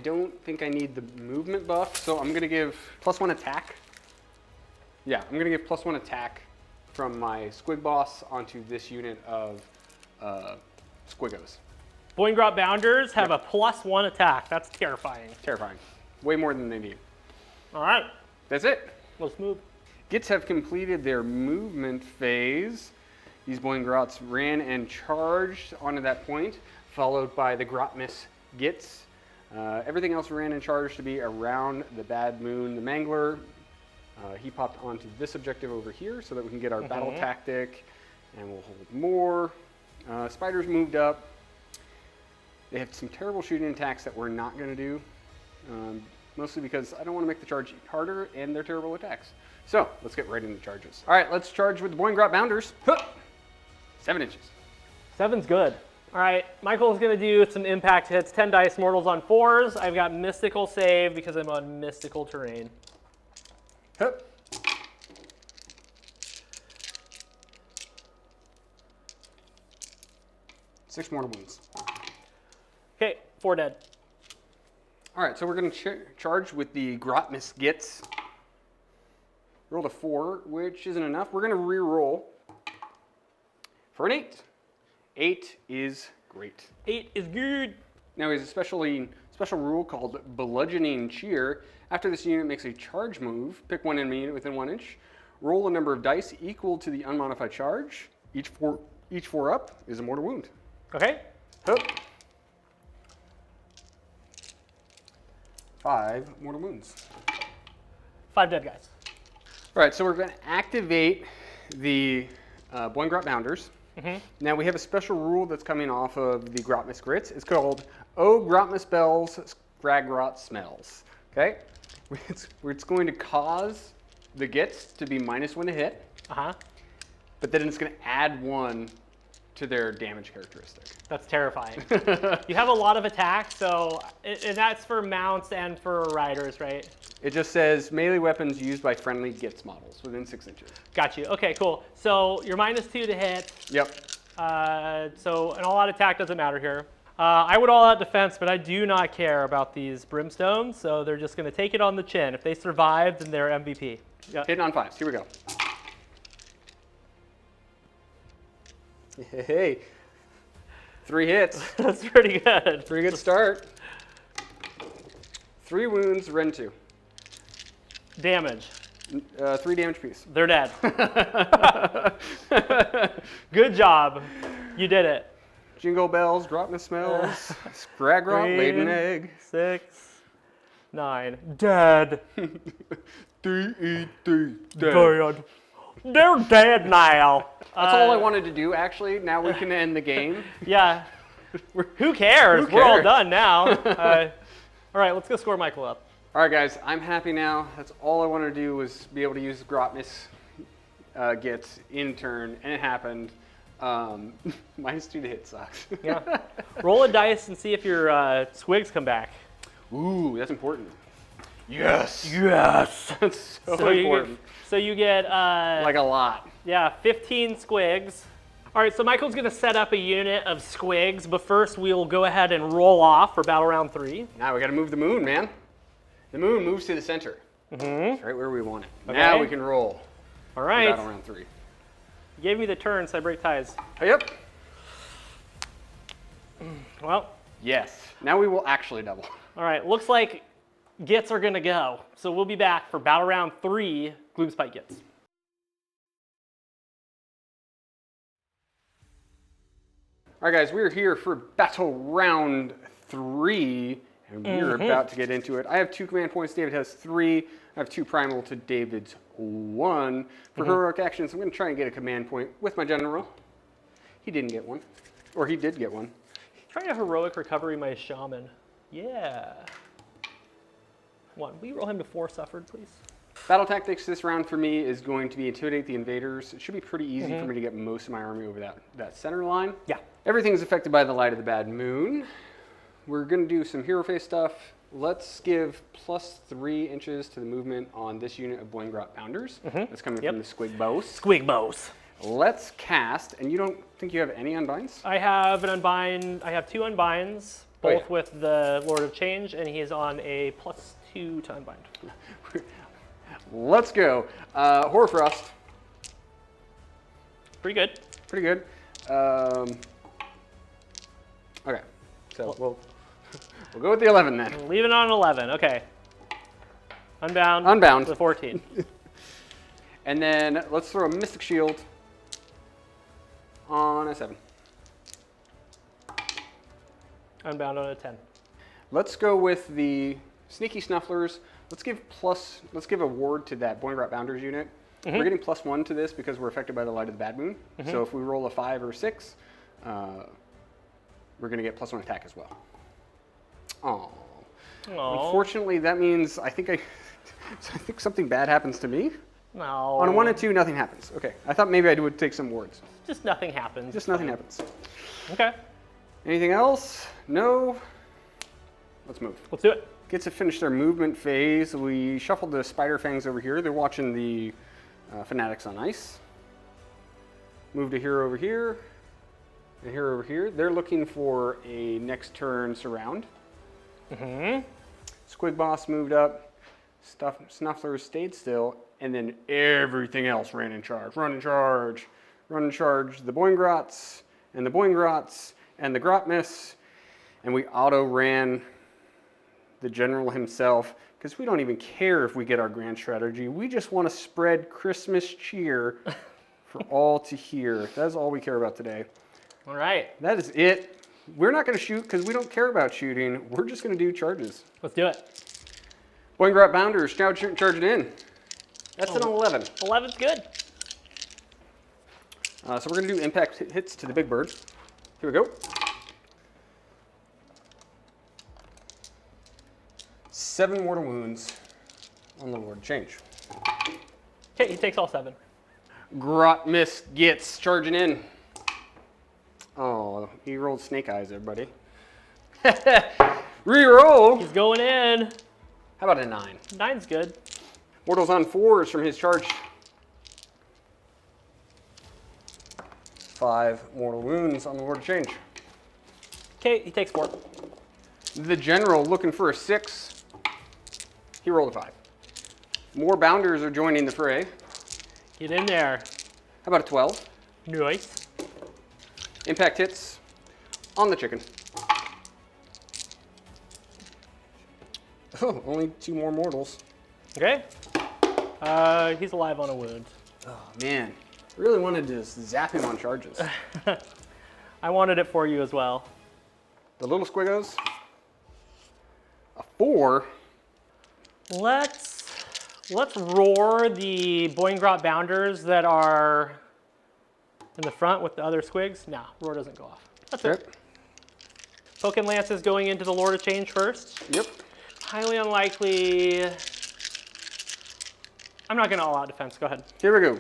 S2: don't think I need the movement buff, so I'm gonna give +1 attack. Yeah, I'm gonna give +1 attack from my Squig Boss onto this unit of Squiggos.
S1: Boingrot Bounders have a +1 attack. That's terrifying.
S2: Terrifying. Way more than they need.
S1: All right,
S2: That's it.
S1: let's move.
S2: Gitz have completed their movement phase. These Boingrots ran and charged onto that point. followed by the Grotmis Gitz. Everything else ran in charge to be around the Bad Moon, the Mangler. He popped onto this objective over here so that we can get our battle tactic, and we'll hold more. Spiders moved up. They have some terrible shooting attacks that we're not going to do, mostly because I don't want to make the charge harder, and they're terrible attacks. So let's get right into charges. All right, let's charge with the Boingrot Bounders. 7 inches.
S1: 7's good. All right, Michael's gonna do some impact hits, 10 dice, mortals on 4s. I've got mystical save because I'm on mystical terrain.
S2: Hup. 6 mortal wounds.
S1: Okay, 4 dead.
S2: All right, so we're gonna charge with the Grotmis Gitz. Rolled a 4, which isn't enough. We're gonna re-roll for an 8. 8 is great.
S1: 8 is good.
S2: Now he has a special rule called Bludgeoning Cheer. After this unit makes a charge move, pick one enemy unit within 1 inch, roll a number of dice equal to the unmodified charge. Each four up is a mortal wound.
S1: Okay.
S2: Hup. 5 mortal wounds.
S1: 5 dead guys.
S2: All right, so we're going to activate the Boingrot Bounders. Now we have a special rule that's coming off of the Grotmis Grits. It's called "Oh Grotmis Bells, Scragrot Smells." Okay, it's going to cause the Gits to be -1 to hit, but then it's going to add 1 to their damage characteristic.
S1: That's terrifying. You have a lot of attacks, so and that's for mounts and for riders, right?
S2: It just says melee weapons used by friendly Gitz models within 6 inches.
S1: Got you. Okay, cool. So you're -2 to hit.
S2: Yep.
S1: So an all-out attack doesn't matter here. I would all-out defense, but I do not care about these brimstones, so they're just going to take it on the chin. If they survive, then they're MVP. Yep.
S2: Hitting on 5s. Here we go. Hey, 3 hits.
S1: That's pretty good.
S2: Pretty good start. 3 wounds, Ren 2.
S1: Damage.
S2: 3 damage piece.
S1: They're dead. Good job. You did it.
S2: Jingle bells, Grotmis smells, Scragrot laid an egg.
S1: 6, 9. Dead.
S2: 3, 3,
S1: Dead. They're dead now.
S2: That's all I wanted to do, actually. Now we can end the game.
S1: Yeah. Who cares?
S2: Who
S1: We're all
S2: cares?
S1: done now. All right, let's go score Michael up.
S2: All right, guys, I'm happy now. That's all I wanted to do was be able to use Grotmis Gitz in turn, and it happened. -2 to hit sucks.
S1: Yeah. Roll a dice and see if your squigs come back.
S2: Ooh, that's important. Yes.
S1: Yes.
S2: That's so important.
S1: You get
S2: Like a lot.
S1: Yeah, 15 squigs. All right, so Michael's gonna set up a unit of squigs, but first we'll go ahead and roll off for battle round 3.
S2: Now we gotta move the moon, man. The moon moves to the center. It's right where we want it.
S1: Okay.
S2: Now we can roll.
S1: All right.
S2: Battle round 3.
S1: You gave me the turn, so I break ties.
S2: Yep.
S1: Well.
S2: Yes. Now we will actually double.
S1: All right, looks like Gitz are gonna go. So we'll be back for battle round 3, Gloomspite Gitz.
S2: All right, guys, we're here for battle round 3, and we're about to get into it. I have 2 command points. David has 3. I have 2 primal to David's 1. For heroic actions, I'm going to try and get a command point with my general. He didn't get one, or he did get one.
S1: Try a heroic recovery my shaman. Yeah. 1. Will you roll him to 4 suffered, please?
S2: Battle tactics this round for me is going to be intimidate the invaders. It should be pretty easy for me to get most of my army over that center line.
S1: Yeah.
S2: Everything is affected by the light of the bad moon. We're going to do some hero face stuff. Let's give +3 inches to the movement on this unit of Boingrot Bounders. That's coming from the Squig Bows.
S1: Squig bows.
S2: Let's cast, and you don't think you have any unbinds?
S1: I have an unbind. I have 2 unbinds, both with the Lord of Change, and he is on a +2 to unbind.
S2: Let's go. Horrorfrost.
S1: Pretty good.
S2: Pretty good. Okay, so we'll go with the 11 then.
S1: Leave it on 11. Okay. Unbound.
S2: Unbound.
S1: To 14.
S2: And then let's throw a Mystic Shield on a 7.
S1: Unbound on a 10.
S2: Let's go with the Sneaky Snufflers. Let's give a ward to that Boingrot Bounders unit. We're getting +1 to this because we're affected by the Light of the Bad Moon. So if we roll a 5 or 6, we're going to get +1 attack as well. Oh. Unfortunately, that means I think something bad happens to me.
S1: No.
S2: On a 1 and 2, nothing happens. Okay, I thought maybe I would take some wards.
S1: Just nothing happens.
S2: Just nothing happens.
S1: Okay.
S2: Anything else? No. Let's move.
S1: Let's do it.
S2: Gets to finish their movement phase. We shuffled the Spider Fangs over here. They're watching the Fanatics on Ice. Moved a hero over here. And hero over here. They're looking for a next turn surround. Squig Boss moved up. Snufflers stayed still. And then everything else ran in charge. Run in charge. Run in charge. The Boingrots. And the Boingrots. And the Grotmiss. And we auto-ran the general himself, because we don't even care if we get our grand strategy. We just want to spread Christmas cheer for all to hear. That's all we care about today.
S1: All right.
S2: That is it. We're not going to shoot because we don't care about shooting. We're just going to do charges.
S1: Let's do it.
S2: Boingrot Bounders, charging in. That's an 11.
S1: 11's good.
S2: So we're going to do impact hits to the big bird. Here we go. 7 mortal wounds on the Lord Change.
S1: Okay, he takes all 7.
S2: Grotmiss Gitz charging in. Oh, he rolled snake eyes, everybody. Reroll.
S1: He's going in.
S2: How about a 9?
S1: 9's good.
S2: Mortals on 4s from his charge. 5 mortal wounds on the Lord Change.
S1: Okay, he takes 4.
S2: The general looking for a 6. He rolled a 5. More bounders are joining the fray.
S1: Get in there.
S2: How about a 12?
S1: Nice.
S2: Impact hits on the chicken. Oh, only 2 more mortals.
S1: Okay. He's alive on a wound.
S2: Oh, man. I really wanted to zap him on charges.
S1: I wanted it for you as well.
S2: The little squiggos. A 4.
S1: Let's roar the Boingrot Bounders that are in the front with the other squigs. Nah, roar doesn't go off. That's it. Poke and Lance is going into the Lord of Change first.
S2: Yep.
S1: Highly unlikely. I'm not going to all-out defense. Go ahead.
S2: Here we go.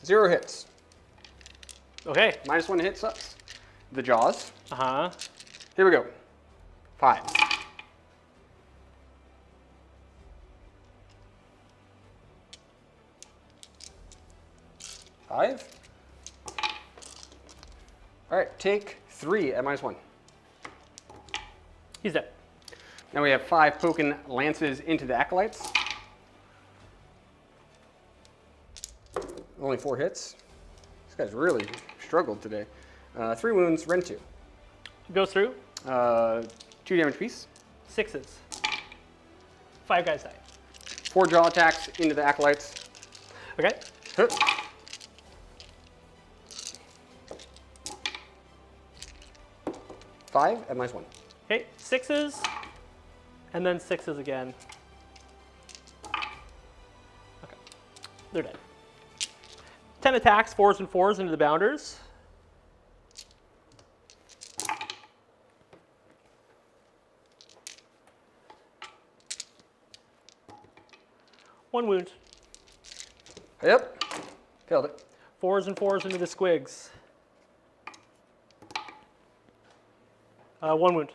S2: 0 hits.
S1: Okay.
S2: -1 hit sucks. The jaws.
S1: Uh-huh.
S2: Here we go. 5. All right, take 3 at -1.
S1: He's dead.
S2: Now we have 5 poking lances into the acolytes. Only 4 hits. This guy's really struggled today. 3 wounds, rend 2.
S1: Goes through.
S2: 2 damage piece.
S1: 6s. 5 guys die.
S2: 4 jaw attacks into the acolytes.
S1: Okay.
S2: Hup. Five at -1.
S1: Okay, 6s, and then 6s again. Okay, they're dead. 10 attacks, 4s and 4s into the Bounders. One wound.
S2: Yep, failed it.
S1: 4s and 4s into the Squigs. 1 wound.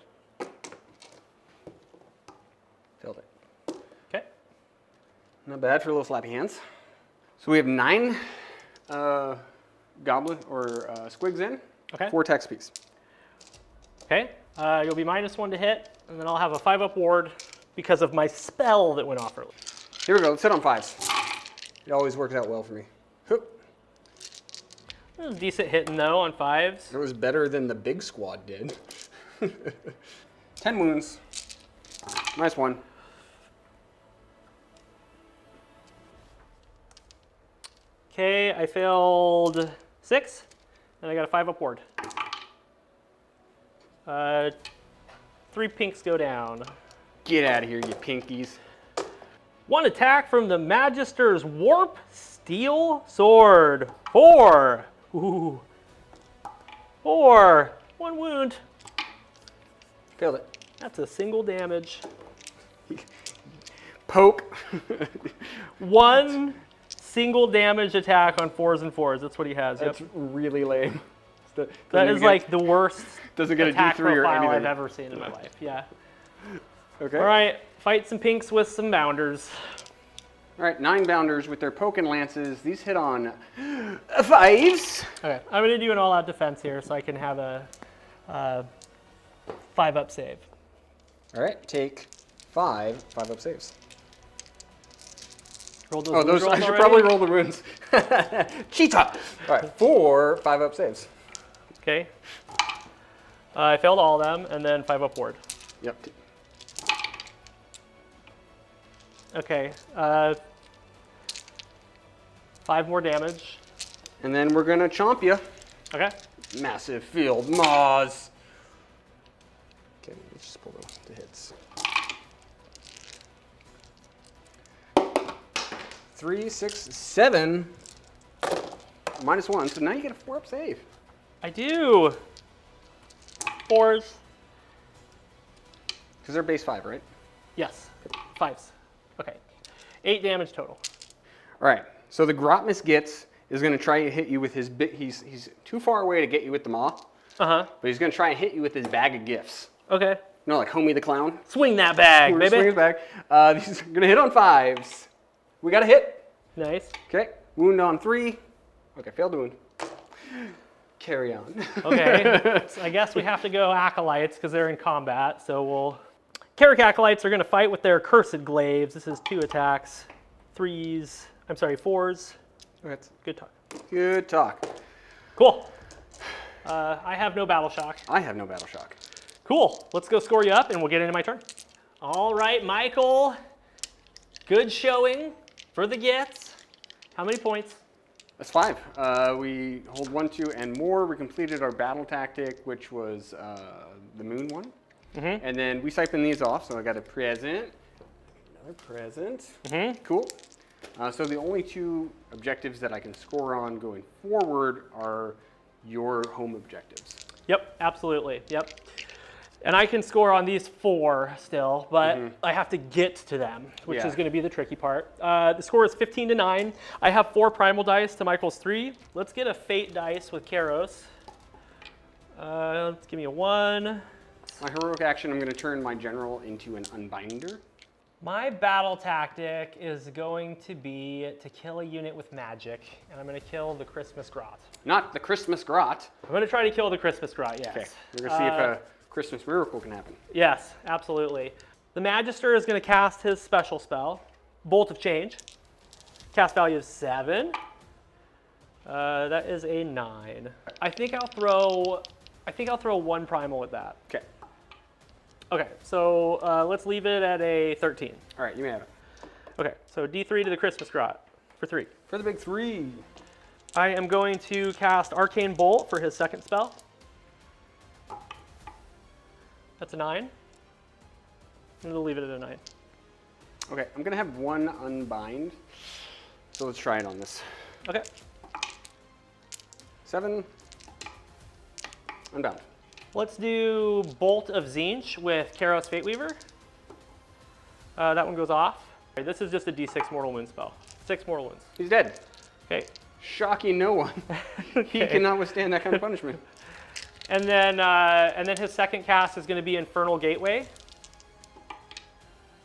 S2: Failed it.
S1: Okay.
S2: Not bad for little slappy hands. So we have 9 goblin or squigs in.
S1: Okay.
S2: 4 attacks apiece.
S1: Okay. You'll be -1 to hit, and then I'll have a 5-up ward because of my spell that went off early.
S2: Here we go. Let's hit on 5s. It always works out well for me. Hoop.
S1: It was decent hitting though on 5s.
S2: It was better than the big squad did. 10 wounds. -1.
S1: Okay, I failed 6. And I got a 5-up ward. 3 pinks go down.
S2: Get out of here, you pinkies.
S1: 1 attack from the Magister's Warp Steel Sword. 4. Ooh. 4. 1 wound.
S2: Failed it.
S1: That's a single damage.
S2: Poke.
S1: 1 single damage attack on 4s and 4s. That's what he has.
S2: That's really lame.
S1: That is like the worst attack
S2: D3 or
S1: profile
S2: anything.
S1: I've ever seen in my life. Yeah.
S2: Okay.
S1: All right, fight some pinks with some bounders.
S2: All right, 9 bounders with their poke and lances. These hit on 5s.
S1: Okay, I'm gonna do an all-out defense here so I can have a 5-up save.
S2: All right, take 5 5-up saves.
S1: Roll those
S2: Oh,
S1: wound
S2: those
S1: rolls
S2: I should
S1: already?
S2: probably roll the wounds. Cheetah. All right, 4 5-up saves.
S1: Okay. I failed all of them, and then 5-up ward.
S2: Yep.
S1: Okay. 5 more damage.
S2: And then we're gonna chomp you.
S1: Okay.
S2: Massive field maws. Okay, let's just pull the hits. 3, 6, 7. -1. So now you get a 4-up save.
S1: I do. 4s.
S2: Because they're base 5, right?
S1: Yes. 5s. Okay. 8 damage total.
S2: All right. So the Grotmus Gitz is going to try to hit you with his bit. He's too far away to get you with the maw,
S1: Uh-huh.
S2: but he's going to try and hit you with his bag of gifts.
S1: Okay.
S2: You know, like Homie the Clown.
S1: Swing that bag,
S2: Swing
S1: baby.
S2: his bag. These are going to hit on 5s. We got a hit.
S1: Nice.
S2: Okay. Wound on 3. Okay, failed to wound. Carry on.
S1: Okay. So I guess we have to go acolytes because they're in combat. So we'll. Carrick acolytes are going to fight with their cursed glaives. This is 2 attacks, 3s. I'm sorry, 4s.
S2: Okay.
S1: Good talk.
S2: Good talk.
S1: Cool. I have no battle shock.
S2: I have no battle shock.
S1: Cool. Let's go score you up, and we'll get into my turn. All right, Michael. Good showing for the Gitz. How many points?
S2: That's 5. We hold 1, 2, and more. We completed our battle tactic, which was the moon one.
S1: Mm-hmm.
S2: And then we siphon these off, so I got a present. Another present.
S1: Mm-hmm.
S2: Cool. So the only 2 objectives that I can score on going forward are your home objectives.
S1: Yep, absolutely. Yep. And I can score on these 4 still, but I have to get to them, which is going to be the tricky part. The score is 15-9. I have 4 primal dice to Michael's 3. Let's get a fate dice with Karos. Let's give me a 1.
S2: My heroic action, I'm going to turn my general into an unbinder.
S1: My battle tactic is going to be to kill a unit with magic, and I'm going to kill the Christmas Grot.
S2: Not the Christmas Grot.
S1: I'm going to try to kill the Christmas Grot, yes.
S2: Okay, we're going to see if a Christmas miracle can happen.
S1: Yes, absolutely. The Magister is going to cast his special spell, Bolt of Change. Cast value is 7. That is a 9. I think I'll throw 1 primal with that.
S2: Okay.
S1: Okay, so let's leave it at a 13.
S2: All right, you may have it.
S1: Okay, so D3 to the Christmas Grot for 3.
S2: For the big 3.
S1: I am going to cast Arcane Bolt for his second spell. That's a 9. I'm going to leave it at a 9.
S2: Okay, I'm going to have 1 unbind. So let's try it on this.
S1: Okay.
S2: 7. Unbound.
S1: Let's do Bolt of Tzeentch with Karos Fateweaver. That one goes off. This is just a D6 mortal wound spell. 6 mortal wounds.
S2: He's dead.
S1: Okay.
S2: Shocking no one. He cannot withstand that kind of punishment.
S1: And then his second cast is going to be Infernal Gateway.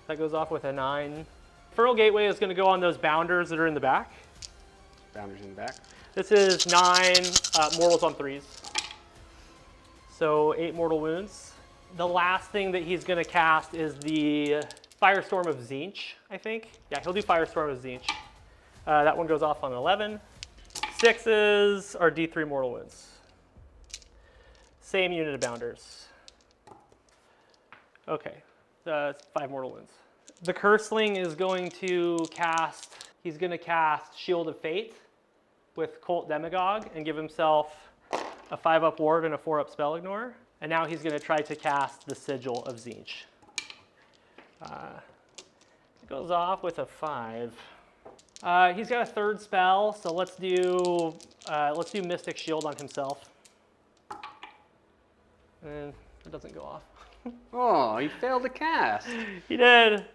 S1: That goes off with a 9. Infernal Gateway is going to go on those bounders that are in the back.
S2: Bounders in the back.
S1: This is 9 mortals on 3s. So 8 mortal wounds. The last thing that he's going to cast is the Firestorm of Tzeentch, I think. Yeah, he'll do Firestorm of Tzeentch. That one goes off on 11. 6s are D3 mortal wounds. Same unit of bounders. Okay, 5 mortal wounds. The Curseling is going to cast, he's going to cast Shield of Fate with Cult Demagogue and give himself a 5-up ward and a 4-up spell ignore. And now he's going to try to cast the Sigil of Tzeentch. It goes off with a 5. He's got a 3rd spell, so let's do Mystic Shield on himself. And it doesn't go off.
S2: Oh, he failed to cast.
S1: He did.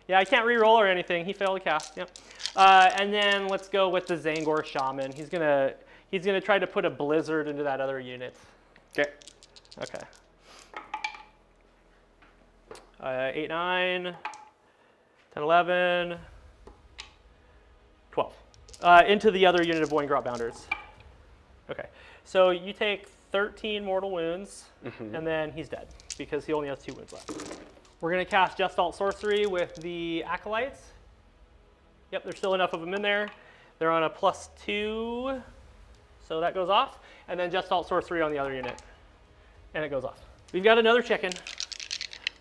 S1: Yeah, I can't re-roll or anything. He failed to cast. Yep. And then let's go with the Zangor Shaman. He's gonna try to put a blizzard into that other unit.
S2: Okay.
S1: Okay. 8, 9, 10, 11, 12. Into the other unit of Boingrot Bounders. Okay. So you take 13 mortal wounds, and then he's dead because he only has 2 wounds left. We're going to cast Just Alt Sorcery with the Acolytes. Yep, there's still enough of them in there. They're on a +2, so that goes off. And then Just Alt Sorcery on the other unit, and it goes off. We've got another chicken.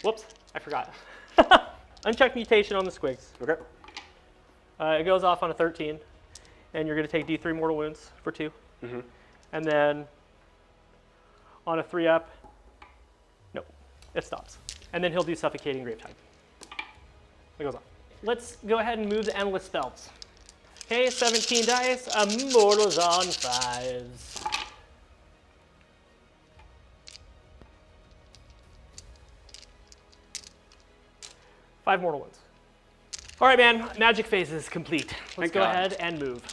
S1: Whoops, I forgot. Unchecked Mutation on the Squigs.
S2: Okay.
S1: It goes off on a 13, and you're going to take D3 mortal wounds for 2. And then on a 3-up, nope, it stops. And then he'll do Suffocating Gravetide. It goes off. Let's go ahead and move the Endless Spells. Okay, 17 dice, Immortals on 5s. Five mortal wounds. All right, man, magic phase is complete. Let's go ahead and move.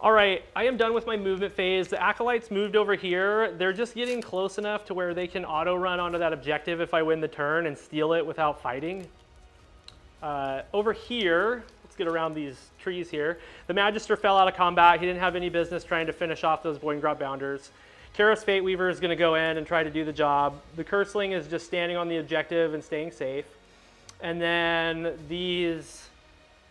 S1: All right, I am done with my movement phase. The Acolytes moved over here. They're just getting close enough to where they can auto run onto that objective if I win the turn and steal it without fighting. Over here, let's get around these trees here. The Magister fell out of combat. He didn't have any business trying to finish off those Boingrot Bounders. Karos Fate Weaver is going to go in and try to do the job. The Curseling is just standing on the objective and staying safe. And then these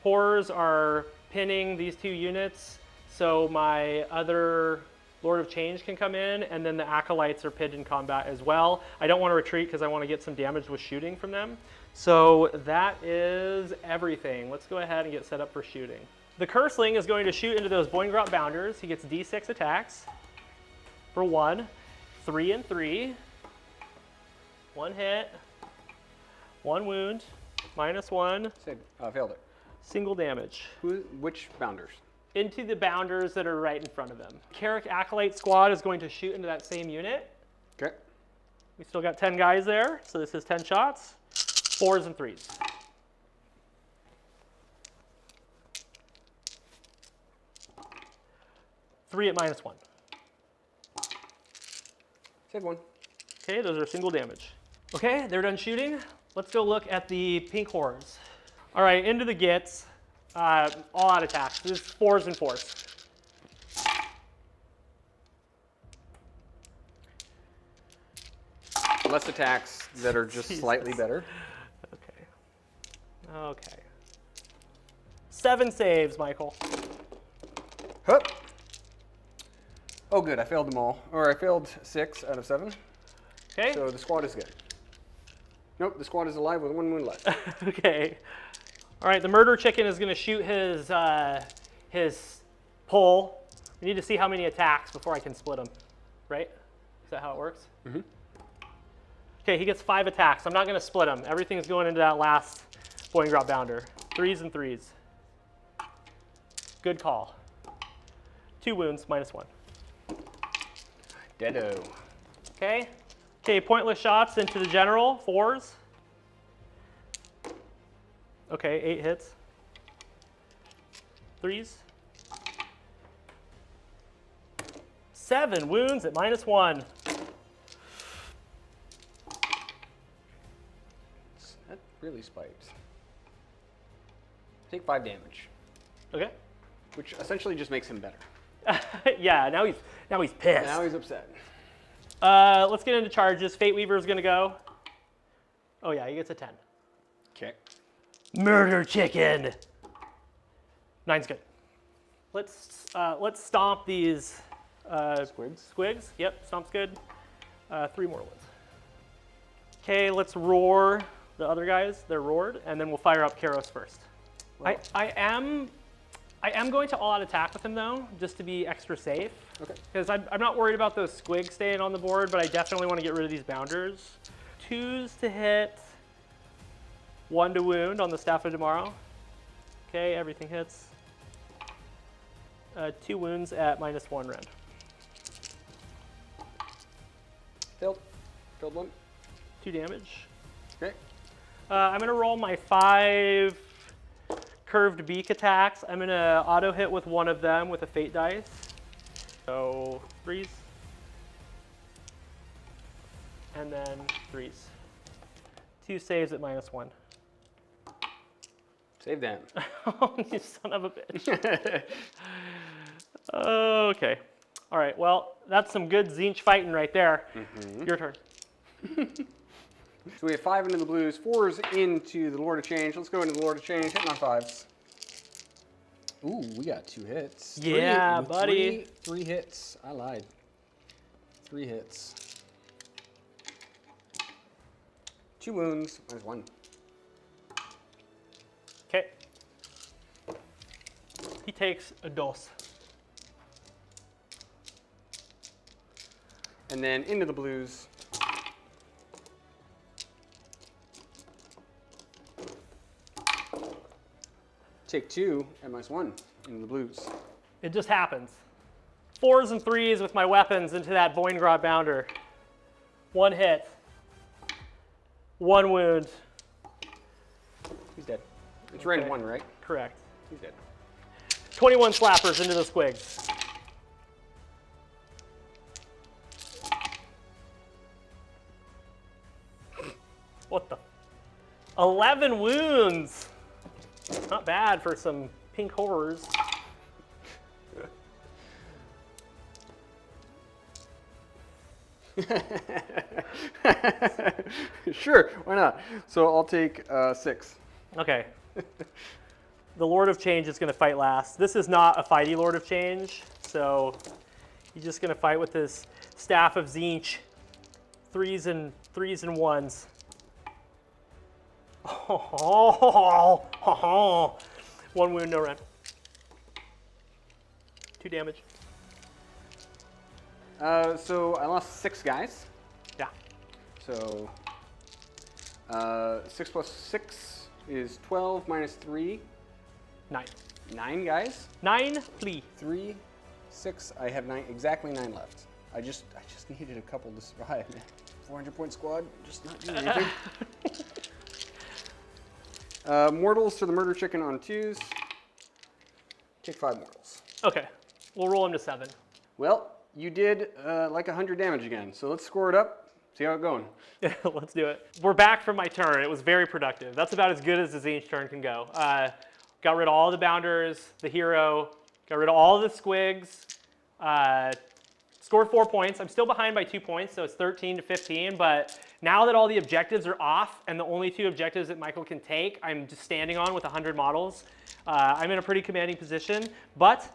S1: Horrors are pinning these 2 units, so my other Lord of Change can come in, and then the Acolytes are pinned in combat as well. I don't want to retreat because I want to get some damage with shooting from them. So that is everything. Let's go ahead and get set up for shooting. The Curseling is going to shoot into those Boingrot Bounders. He gets D6 attacks for 1, 3 and 3, 1 hit, 1 wound, -1.
S2: Failed it.
S1: Single damage.
S2: Which Bounders?
S1: Into the Bounders that are right in front of him. Carrick Acolyte Squad is going to shoot into that same unit.
S2: Okay.
S1: We still got 10 guys there, so this is 10 shots. 4s and 3s. Three at -1.
S2: Save 1.
S1: Okay, those are single damage. Okay, they're done shooting. Let's go look at the pink horrors. All right, into the Gitz. All out attacks. This is 4s and 4s.
S2: Less attacks that are just slightly better.
S1: Okay. Okay. 7 saves, Michael.
S2: Hup. Oh, good. I failed them all. Or I failed 6 out of 7.
S1: Okay.
S2: So the squad is good. Nope, the squad is alive with 1 wound left.
S1: Okay. All right, the murder chicken is going to shoot his pole. We need to see how many attacks before I can split him, right? Is that how it works?
S2: Mm-hmm.
S1: Okay, he gets 5 attacks. I'm not going to split him. Everything's going into that last Boingrot Bounder. 3s and 3s. Good call. 2 wounds, -1.
S2: Deado.
S1: Okay. Okay, pointless shots into the general, 4s. Okay, 8 hits. 3s. 7 wounds at -1.
S2: That really spiked. Take 5 damage,
S1: Okay.
S2: which essentially just makes him better.
S1: Yeah, now he's pissed.
S2: Now he's upset.
S1: Let's get into charges. Fate Weaver is gonna go. Oh yeah, he gets a 10.
S2: Okay.
S1: Murder chicken. 9's good. Let's stomp these squigs. Yep, stomp's good. 3 more ones. Okay, let's roar the other guys. They're roared, and then we'll fire up Karos first.
S2: Well,
S1: I am I am going to all-out attack with him though, just to be extra safe.
S2: Okay.
S1: Because I'm not worried about those squigs staying on the board, but I definitely want to get rid of these bounders. 2s to hit, 1 to wound on the Staff of Tomorrow. Okay, everything hits. 2 wounds at -1 rend.
S2: Failed. Failed 1.
S1: 2 damage.
S2: Okay.
S1: I'm gonna roll my 5 curved beak attacks. I'm gonna auto hit with one of them with a fate dice. So 3s. And then 3s. 2 saves at -1.
S2: Save that.
S1: Oh, you son of a bitch. Okay. All right, well, that's some good Tzeentch fighting right there. Your turn.
S2: So we have 5 into the blues, 4s into the Lord of Change. Let's go into the Lord of Change, hitting on 5s. Ooh, we got 2 hits.
S1: Yeah, buddy.
S2: 3 hits. I lied. 3 hits. 2 wounds, -1.
S1: Okay. He takes a dose.
S2: And then into the blues. Take 2 at -1 into the blues.
S1: It just happens. 4s and 3s with my weapons into that Boingrod Bounder. 1 hit. 1 wound.
S2: He's dead. It's rend
S1: Okay.
S2: 1, right?
S1: Correct.
S2: He's dead.
S1: 21 slappers into the squigs. What the? 11 wounds. Not bad for some pink horrors.
S2: Sure, why not? So I'll take 6.
S1: Okay. The Lord of Change is going to fight last. This is not a fighty Lord of Change, so he's just going to fight with his Staff of Tzeentch. 3s and 1s. Oh, 1 wound, no rend. 2 damage.
S2: So I lost 6 guys.
S1: Yeah.
S2: So 6 plus 6 is 12 minus 3.
S1: 9.
S2: 9 guys.
S1: 9, please.
S2: 3, 6. I have 9, exactly 9 left. I just needed a couple to survive, man. 400-point squad, just not doing anything. Mortals to the murder chicken on 2s. Take 5 mortals.
S1: Okay. We'll roll him to 7.
S2: Well, you did like 100 damage again, so let's score it up, see how it's going.
S1: Yeah, let's do it. We're back from my turn. It was very productive. That's about as good as the Tzeentch turn can go. Got rid of all the bounders, the hero, got rid of all the squigs, scored 4 points. I'm still behind by 2 points, so it's 13 to 15, but now that all the objectives are off and the only 2 objectives that Michael can take, I'm just standing on with 100 models. I'm in a pretty commanding position, but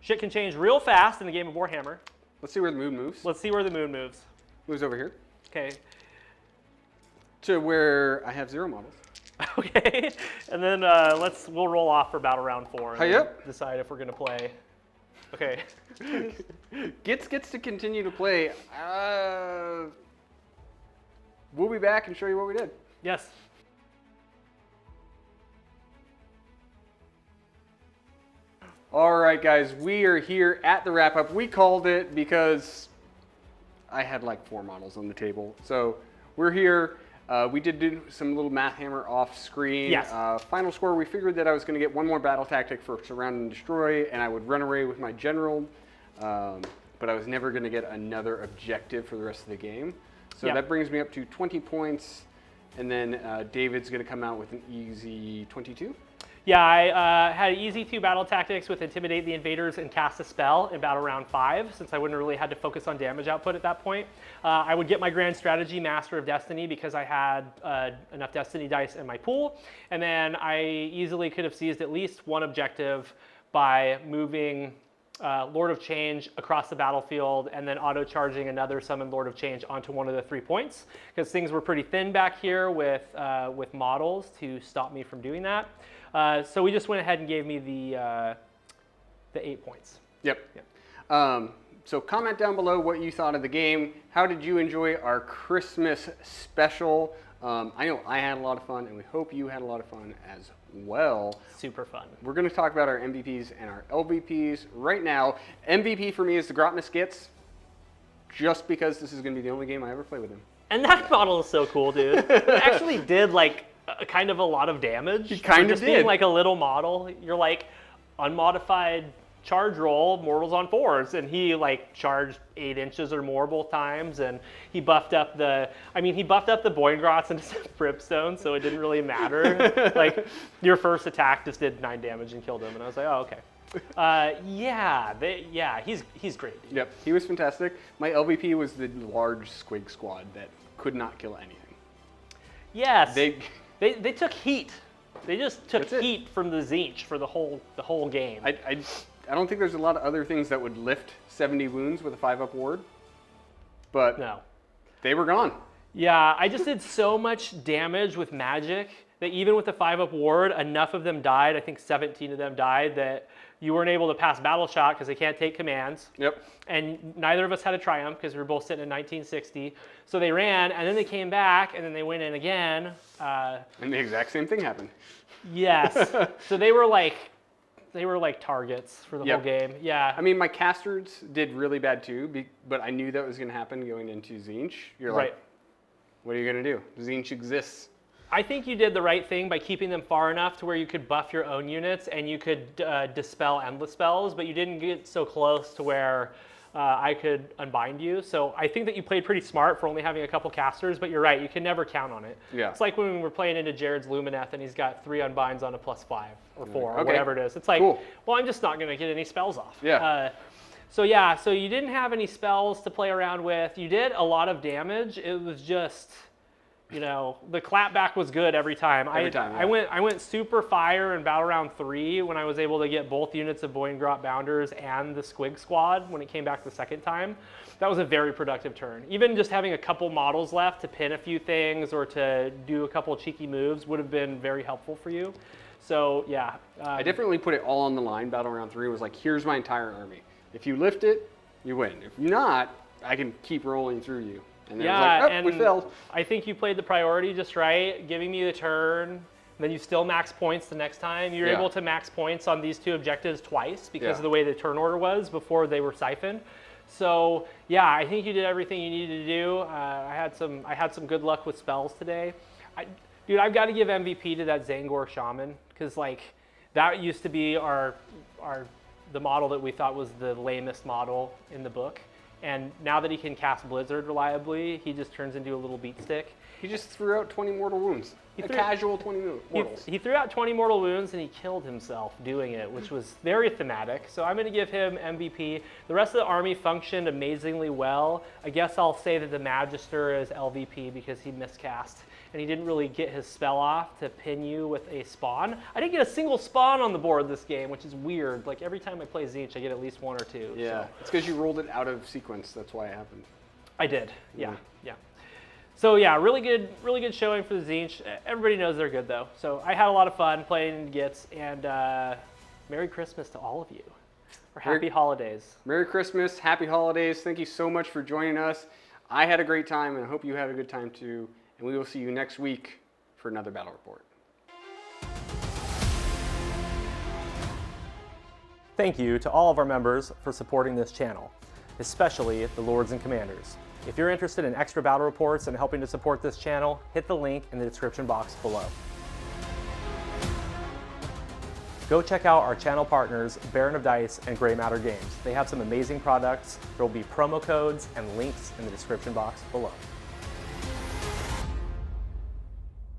S1: shit can change real fast in the game of Warhammer.
S2: Let's see where the moon moves.
S1: Let's see where the moon moves.
S2: Moves over here.
S1: Okay.
S2: To where I have 0 models.
S1: Okay, and then we'll roll off for battle round 4 and then decide if we're gonna play. Okay.
S2: Gitz gets to continue to play. We'll be back and show you what we did.
S1: Yes.
S2: All right, guys, we are here at the wrap up. We called it because I had like 4 models on the table. So we're here. We did do some little math hammer off screen.
S1: Yes.
S2: Final score, we figured that I was going to get 1 more battle tactic for surround and destroy, and I would run away with my general, but I was never going to get another objective for the rest of the game. So that brings me up to 20 points, and then David's going to come out with an easy 22.
S1: Yeah, I had easy 2 battle tactics with Intimidate the Invaders and Cast a Spell in battle round 5, since I wouldn't really had to focus on damage output at that point. I would get my grand strategy, Master of Destiny, because I had enough Destiny dice in my pool, and then I easily could have seized at least 1 objective by moving Lord of Change across the battlefield and then auto-charging another summoned Lord of Change onto one of the 3 points, because things were pretty thin back here with models to stop me from doing that. So we just went ahead and gave me the 8 points.
S2: Yep. So comment down below what you thought of the game. How did you enjoy our Christmas special? I know I had a lot of fun, and we hope you had a lot of fun as well.
S1: Super fun.
S2: We're going to talk about our MVPs and our LVPs right now. MVP for me is the Gitz, just because this is going to be the only game I ever play with him.
S1: And that model is so cool, dude. It actually did like kind of a lot of damage.
S2: He kind of
S1: just
S2: did.
S1: Being like a little model, you're like unmodified charge roll, mortals on 4s, and he like charged 8 inches or more both times, and he buffed up the Boingrots into Brimstone, so it didn't really matter. Like your first attack just did 9 damage and killed him, and I was like, oh, okay. He's great.
S2: Yep, he was fantastic. My LVP was the large squig squad that could not kill anything.
S1: Yes, they took heat. They just took heat from the Tzeentch for the whole game.
S2: I don't think there's a lot of other things that would lift 70 wounds with a 5-up ward, but
S1: no,
S2: they were gone.
S1: Yeah, I just did so much damage with magic that even with the 5-up ward, enough of them died. I think 17 of them died, that you weren't able to pass battle shot because they can't take commands.
S2: Yep.
S1: And neither of us had a triumph because we were both sitting in 1960. So they ran, and then they came back, and then they went in again.
S2: And the exact same thing happened.
S1: Yes. So they were like targets for the whole game. Yeah.
S2: I mean, my casters did really bad too, but I knew that was going to happen going into Tzeentch. You're like, what are you going to do? Tzeentch exists.
S1: I think you did the right thing by keeping them far enough to where you could buff your own units and you could dispel endless spells, but you didn't get so close to where I could unbind you. So I think that you played pretty smart for only having a couple casters, but you're right, you can never count on it. Yeah. It's like when we were playing into Jared's Lumineth and he's got 3 unbinds on a +5 or 4 or whatever it is. It's like, well, I'm just not going to get any spells off.
S2: Yeah.
S1: So you didn't have any spells to play around with. You did a lot of damage. It was just, the clapback was good every time. I went super fire in battle round 3 when I was able to get both units of Boingrot Bounders and the Squig Squad when it came back the second time. That was a very productive turn. Even just having a couple models left to pin a few things or to do a couple cheeky moves would have been very helpful for you. So yeah.
S2: I definitely put it all on the line. Battle round 3 was like, here's my entire army. If you lift it, you win. If not, I can keep rolling through you. And then it was like, we failed.
S1: I think you played the priority just right, giving me the turn. Then you still max points the next time. You're able to max points on these 2 objectives twice because of the way the turn order was before they were siphoned. So yeah, I think you did everything you needed to do. I had some good luck with spells today. Dude, I've got to give MVP to that Zangor Shaman because like that used to be the model that we thought was the lamest model in the book. And now that he can cast Blizzard reliably, he just turns into a little beat stick.
S2: He just threw out 20 mortal wounds. Casual 20 mortals.
S1: He threw out 20 mortal wounds and he killed himself doing it, which was very thematic. So I'm going to give him MVP. The rest of the army functioned amazingly well. I guess I'll say that the Magister is LVP because he miscast. And he didn't really get his spell off to pin you with a spawn. I didn't get a single spawn on the board this game, which is weird. Like every time I play Tzeentch, I get at least 1 or 2.
S2: Yeah,
S1: so.
S2: It's because you rolled it out of sequence. That's why it happened.
S1: I did, yeah. So yeah, really good showing for the Tzeentch. Everybody knows they're good though. So I had a lot of fun playing Gitz, and Merry Christmas to all of you. Or Happy Holidays.
S2: Merry Christmas, Happy Holidays. Thank you so much for joining us. I had a great time, and I hope you had a good time too. And we will see you next week for another battle report.
S1: Thank you to all of our members for supporting this channel, especially the Lords and Commanders. If you're interested in extra battle reports and helping to support this channel, hit the link in the description box below. Go check out our channel partners, Baron of Dice and Grey Matter Games. They have some amazing products. There will be promo codes and links in the description box below.